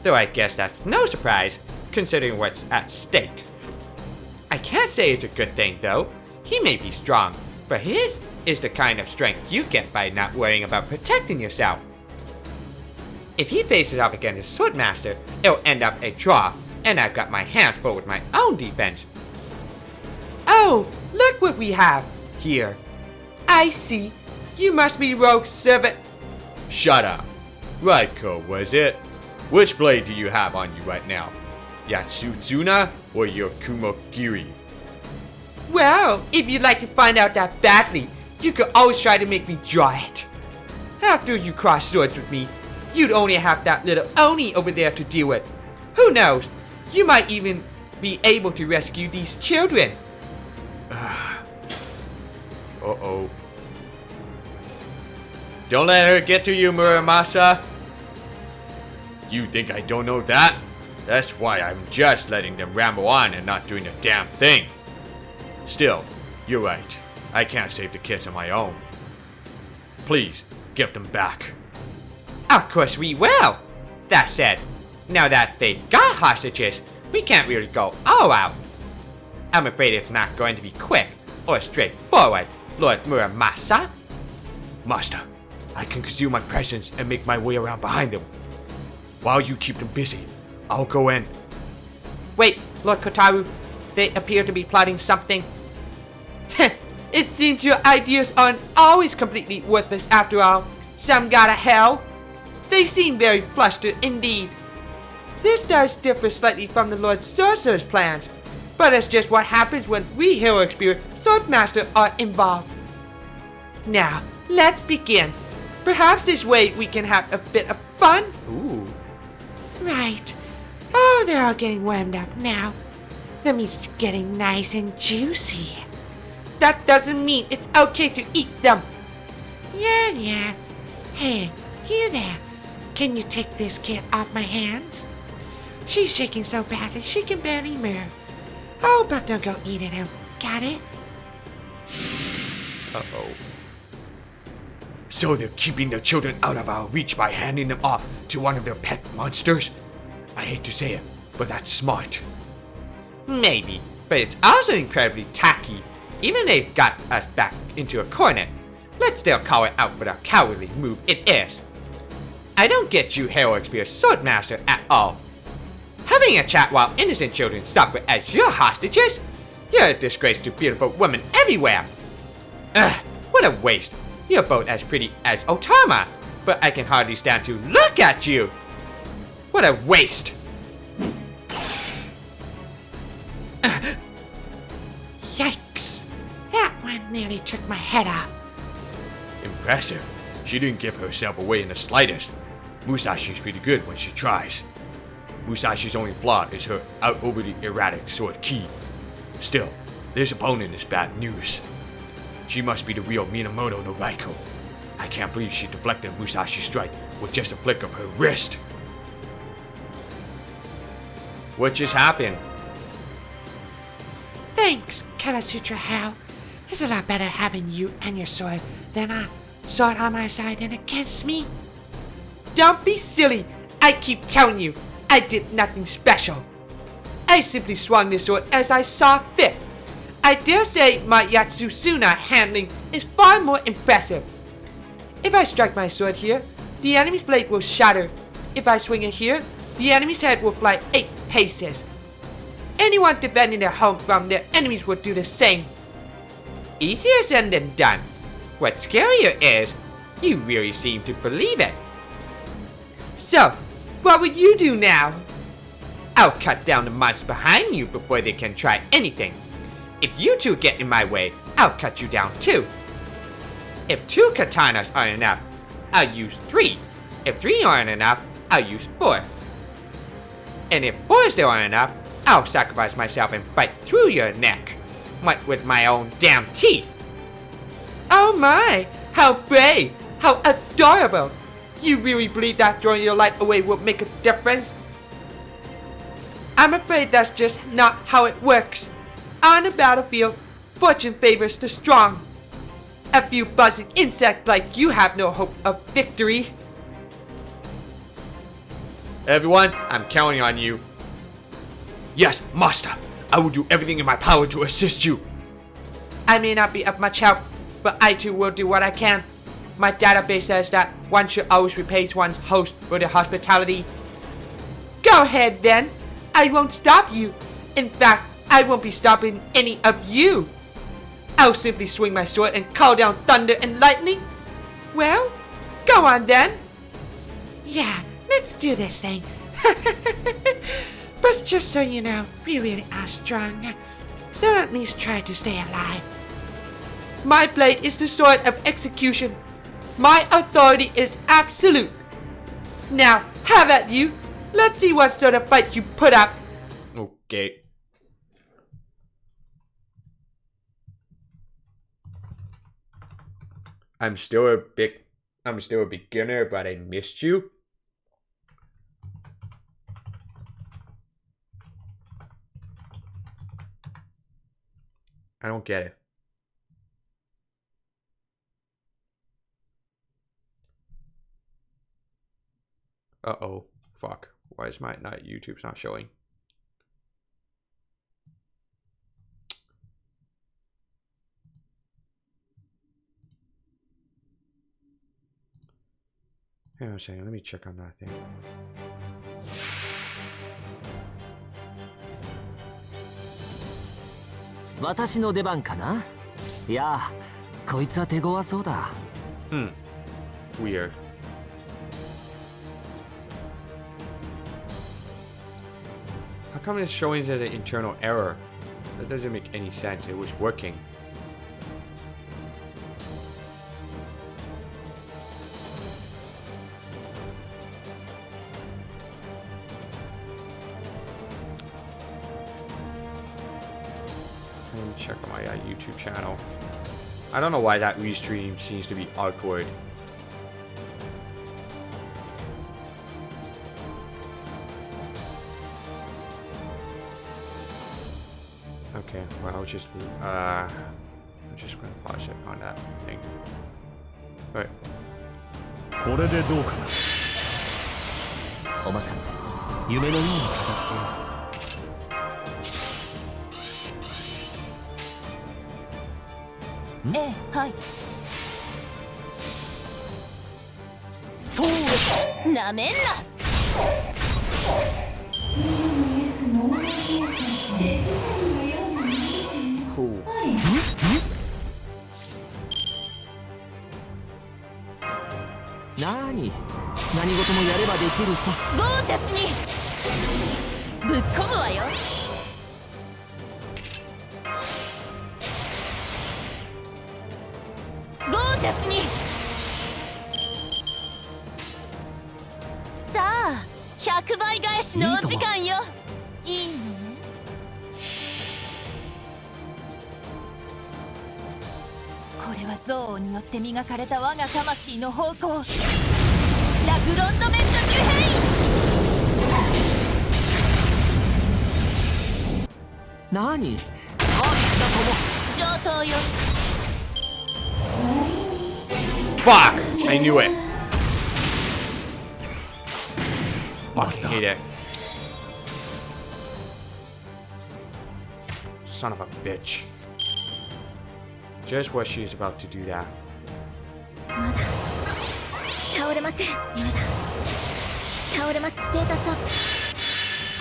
Though I guess that's no surprise, considering what's at stake. I can't say it's a good thing though. He may be strong, but his is the kind of strength you get by not worrying about protecting yourself. If he faces off against a swordmaster, it'll end up a draw, and I've got my hands full with my own defense. Oh, look what we have here. I see. You must be Rogue Servant. Shut up. Raiko, was it? Which blade do you have on you right now? Yatsuzuna or your Kumogiri? Well, if you'd like to find out that badly, you could always try to make me draw it. After you cross swords with me, you'd only have that little Oni over there to deal with. Who knows? You might even be able to rescue these children. Uh-oh. Don't let her get to you, Muramasa. You think I don't know that? That's why I'm just letting them ramble on and not doing a damn thing. Still, you're right. I can't save the kids on my own. Please, give them back. Of course we will. That said, now that they've got hostages, we can't really go all out. I'm afraid it's not going to be quick or straightforward, Lord Muramasa. Master, I can conceal my presence and make my way around behind them. While you keep them busy, I'll go in. Wait, Lord Kotaru, they appear to be plotting something. It seems your ideas aren't always completely worthless after all. Some got a hell. They seem very flustered indeed. This does differ slightly from the Lord Sorcerer's plans, but it's just what happens when we heroic spirit swordmaster are involved. Now, let's begin. Perhaps this way we can have a bit of fun? Ooh. Right. Oh, they're all getting warmed up now. The meat's getting nice and juicy. That doesn't mean it's okay to eat them. Yeah. Hey, you there. Can you take this kid off my hands? She's shaking so badly she can barely move. Oh, but don't go eating him. Got it? Uh-oh. So they're keeping their children out of our reach by handing them off to one of their pet monsters? I hate to say it, but that's smart. Maybe, but it's also incredibly tacky. Even they've got us back into a corner. Let's still call it out for the cowardly move it is. I don't get you, heroic spirit swordmaster, at all. Having a chat while innocent children suffer as your hostages? You're a disgrace to beautiful women everywhere. Ugh, what a waste. You're both as pretty as Otama, but I can hardly stand to look at you. What a waste. Yikes. That one nearly took my head off. Impressive. She didn't give herself away in the slightest. Musashi's pretty good when she tries. Musashi's only flaw is her overly erratic sword ki. Still, this opponent is bad news. She must be the real Minamoto no Raiko. I can't believe she deflected Musashi's strike with just a flick of her wrist. What just happened? Thanks, Kalasutra Hao. It's a lot better having you and your sword than a sword on my side and against me. Don't be silly. I keep telling you, I did nothing special. I simply swung this sword as I saw fit. I dare say my Yatsusuna handling is far more impressive. If I strike my sword here, the enemy's blade will shatter. If I swing it here, the enemy's head will fly 8 paces. Anyone defending their home from their enemies will do the same. Easier said than done. What's scarier is, you really seem to believe it. So, what would you do now? I'll cut down the monsters behind you before they can try anything. If you two get in my way, I'll cut you down too. If 2 katanas aren't enough, I'll use 3. If 3 aren't enough, I'll use 4. And if 4 still aren't enough, I'll sacrifice myself and bite through your neck. With my own damn teeth. Oh my! How brave! How adorable! You really believe that throwing your life away will make a difference? I'm afraid that's just not how it works. On the battlefield, fortune favors the strong. A few buzzing insects like you have no hope of victory. Everyone, I'm counting on you. Yes, Master. I will do everything in my power to assist you. I may not be of much help, but I too will do what I can. My database says that one should always repay one's host for their hospitality. Go ahead then. I won't stop you. In fact, I won't be stopping any of you. I'll simply swing my sword and call down thunder and lightning. Well, go on then. Yeah, let's do this thing. But just so you know, we really are strong. So at least try to stay alive. My blade is the sword of execution. My authority is absolute. Now, have at you. Let's see what sort of fight you put up. Okay. I'm still a beginner, but I missed you. I don't get it. Uh-oh. Fuck. Why is my YouTube's not showing? Hang on a second, let me check on that thing. 私の出番かな。いや、こいつは手強そうだ。Weird. How come it's showing as an internal error? That doesn't make any sense. It was working. Let me check on my YouTube channel. I don't know why that restream seems to be awkward. Okay, well, I'm just gonna pause it on that thing. Alright. これでどうかな。お任せ。夢のように片付けよう。ええ、はい。そうなめんな。ほう。なに、何事もやればできるさ。ゴージャスにぶっ込むわよ。ゴージャスに。さあ、100倍返しのお時間よ。いいのね。これは憎悪によって磨かれた我が魂の方向。ラグロンドメント・デュヘイン。なに、サービスだとも。上等よ。Fuck! I knew it. Fuck, I hate it. son of a bitch. Just what she is about to do that. まだ倒れません。まだ倒れます。ステータスアップ。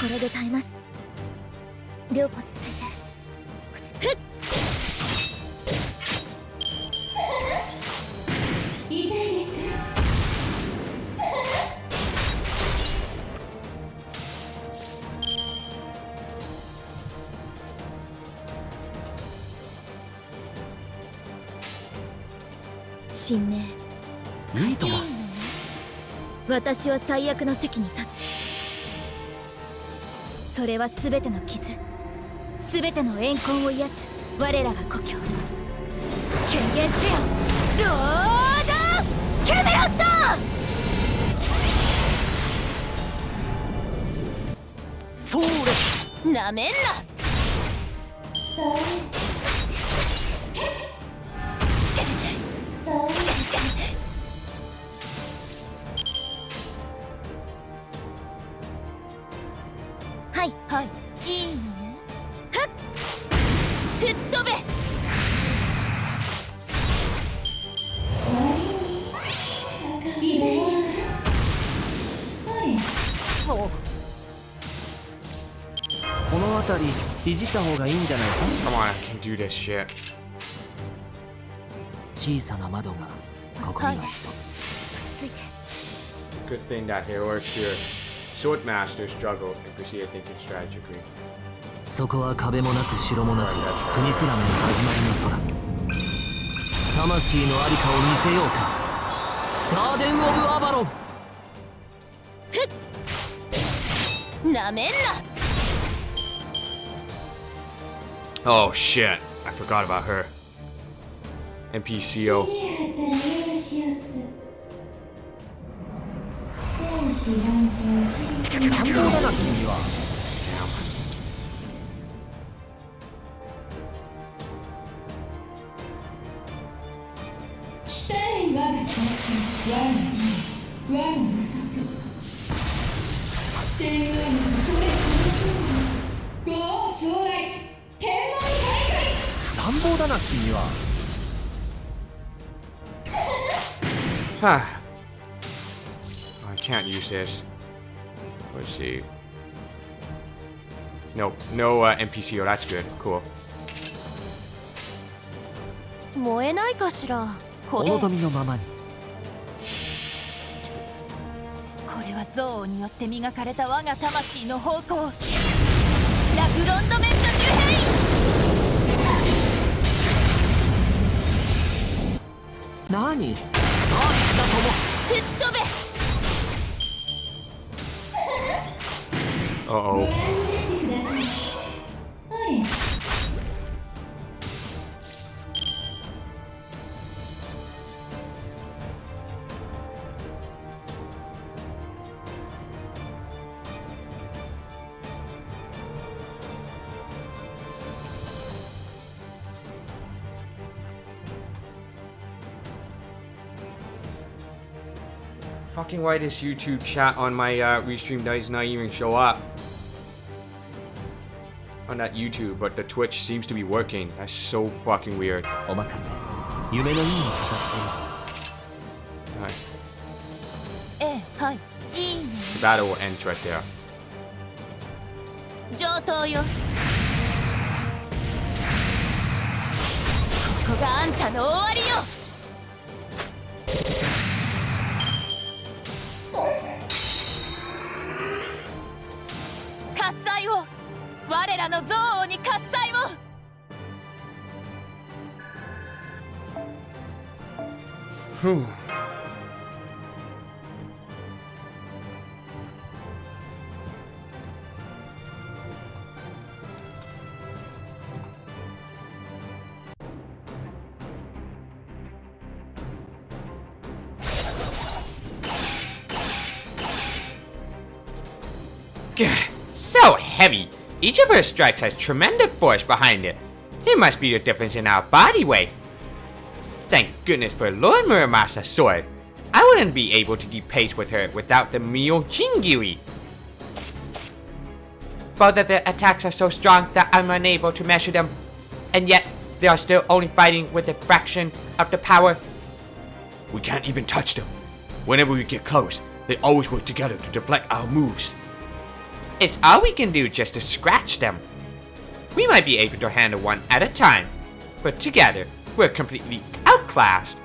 これで耐えます。両落ち着いて。落ち着く。痛いですか？神明。いいとも。私は最悪の席に立つ。それは全ての傷、全ての怨恨を癒す我らが故郷。権限せよ、ロード・キャメロット。それなめんな。はいはい、いいのね。はっ、吹っ飛べ。この辺りいじった方がいいんじゃないか。 Come on, I can do this shit. 小さな窓がここには一つ。落ち着いて。 Good thing that heroic here. Swordmaster struggled and proceeded thinking strategically. そこは壁もなく城もなく国すらない始まりの空。魂のありかを見せようか。ガーデン・オブ・アバロン。なめんな。 Oh shit, I forgot about her. NPCO. 乱暴だな君は。 Damn. 乱暴だな君は。 I can't use this. Let's see. Nope, no NPCO. That's good. Cool. 燃えないかしら。お望みのままに。これは憎悪によって磨かれた我が魂の方向。ラグロンドメント・デュヘイン。何？サービスだとも。吹っ飛べ。 Uh-oh. Fucking why this YouTube chat on my restream does not even show up on that YouTube, but the Twitch seems to be working. That's so fucking weird. お任せ。夢の意味を語っている。 Alright. ええ、はい、いい The battle will end right there. の。上等よ。ここがあんたの終わりよ。喝采を、我らの憎悪に喝采を。Whew. So heavy. Each of her strikes has tremendous force behind it. It must be the difference in our body weight. Thank goodness for Lord Muramasa's sword. I wouldn't be able to keep pace with her without the Mio Jingiri. Both of their attacks are so strong that I'm unable to measure them. And yet, they are still only fighting with a fraction of the power. We can't even touch them. Whenever we get close, they always work together to deflect our moves. It's all we can do just to scratch them. We might be able to handle one at a time, but together, we're completely outclassed.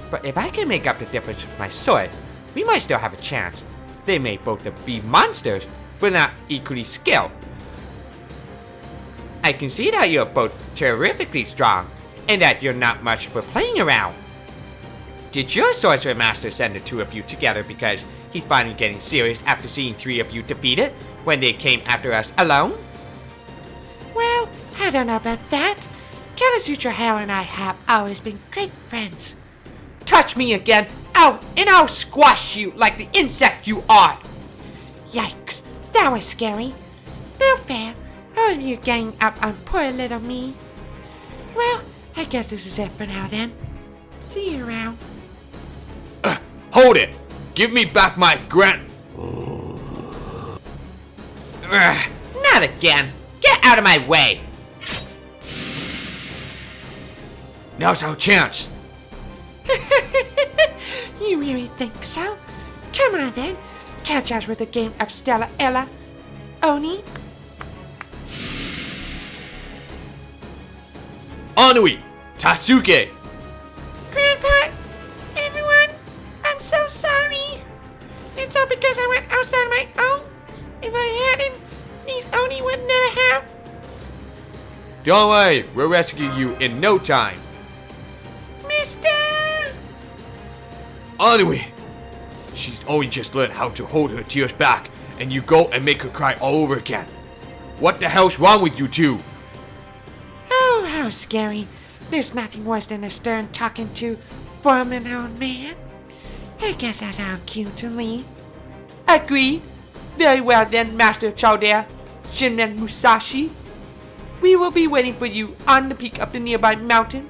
But if I can make up the difference with my sword, we might still have a chance. They may both be monsters, but not equally skilled. I can see that you're both terrifically strong, and that you're not much for playing around. Did your sorcerer master send the two of you together because he's finally getting serious after seeing three of you defeated when they came after us alone? Well, I don't know about that. Kalasutra Hale and I have always been great friends. Touch me again, and I'll squash you like the insect you are. Yikes, that was scary. No fair, all of you ganging up on poor little me. Well, I guess this is it for now then. See you around. Hold it! Give me back my Not again. Get out of my way. Now's our chance. You really think so? Come on then. Catch us with a game of Stella Ella. Oni? Anui! Tasuke! Grandpa! Everyone! I'm so sorry! It's all because I went outside my own. If I hadn't, these Oni would never have. Don't worry, we'll rescue you in no time. Mister! Anui! She's only just learned how to hold her tears back, and you go and make her cry all over again. What the hell's wrong with you two? Oh, how scary. There's nothing worse than a stern talking to former old man. I guess that's our cue to leave. Agreed. Very well then, Master Chaldea, Shinran Musashi. We will be waiting for you on the peak of the nearby mountain.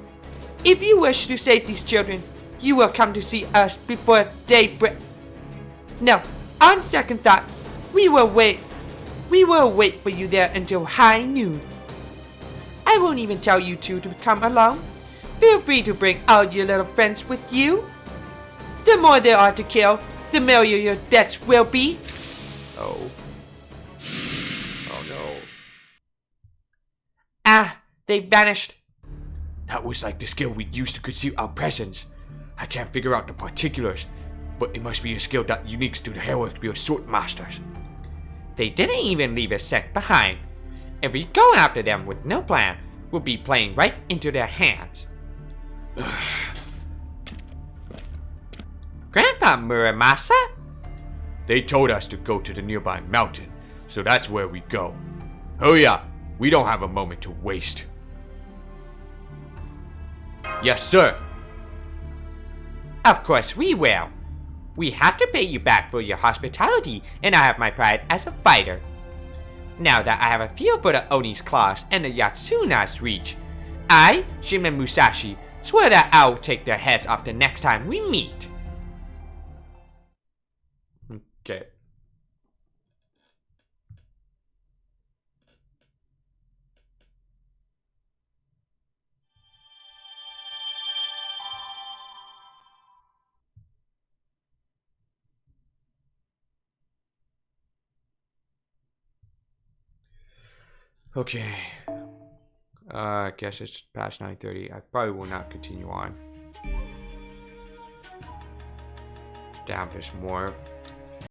If you wish to save these children, you will come to see us before daybreak. No, on second thought, we will wait. We will wait for you there until high noon. I won't even tell you two to come along. Feel free to bring all your little friends with you. The more there are to kill, the merrier your deaths will be. Oh. Oh no. Ah, they vanished. That was like the skill we used to conceal our presence. I can't figure out the particulars, but it must be a skill that unique to the Hellwork sword masters. They didn't even leave a scent behind. If we go after them with no plan, we'll be playing right into their hands. Grandpa Muramasa? They told us to go to the nearby mountain, so that's where we go. Hurry up, we don't have a moment to waste. Yes, sir. Of course we will. We have to pay you back for your hospitality, and I have my pride as a fighter. Now that I have a feel for the Oni's claws and the Yatsuna's reach, I, Shinran Musashi, swear that I'll take their heads off the next time we meet. Okay. Okay. I guess it's past 9:30. I probably will not continue on. Damn, there's more.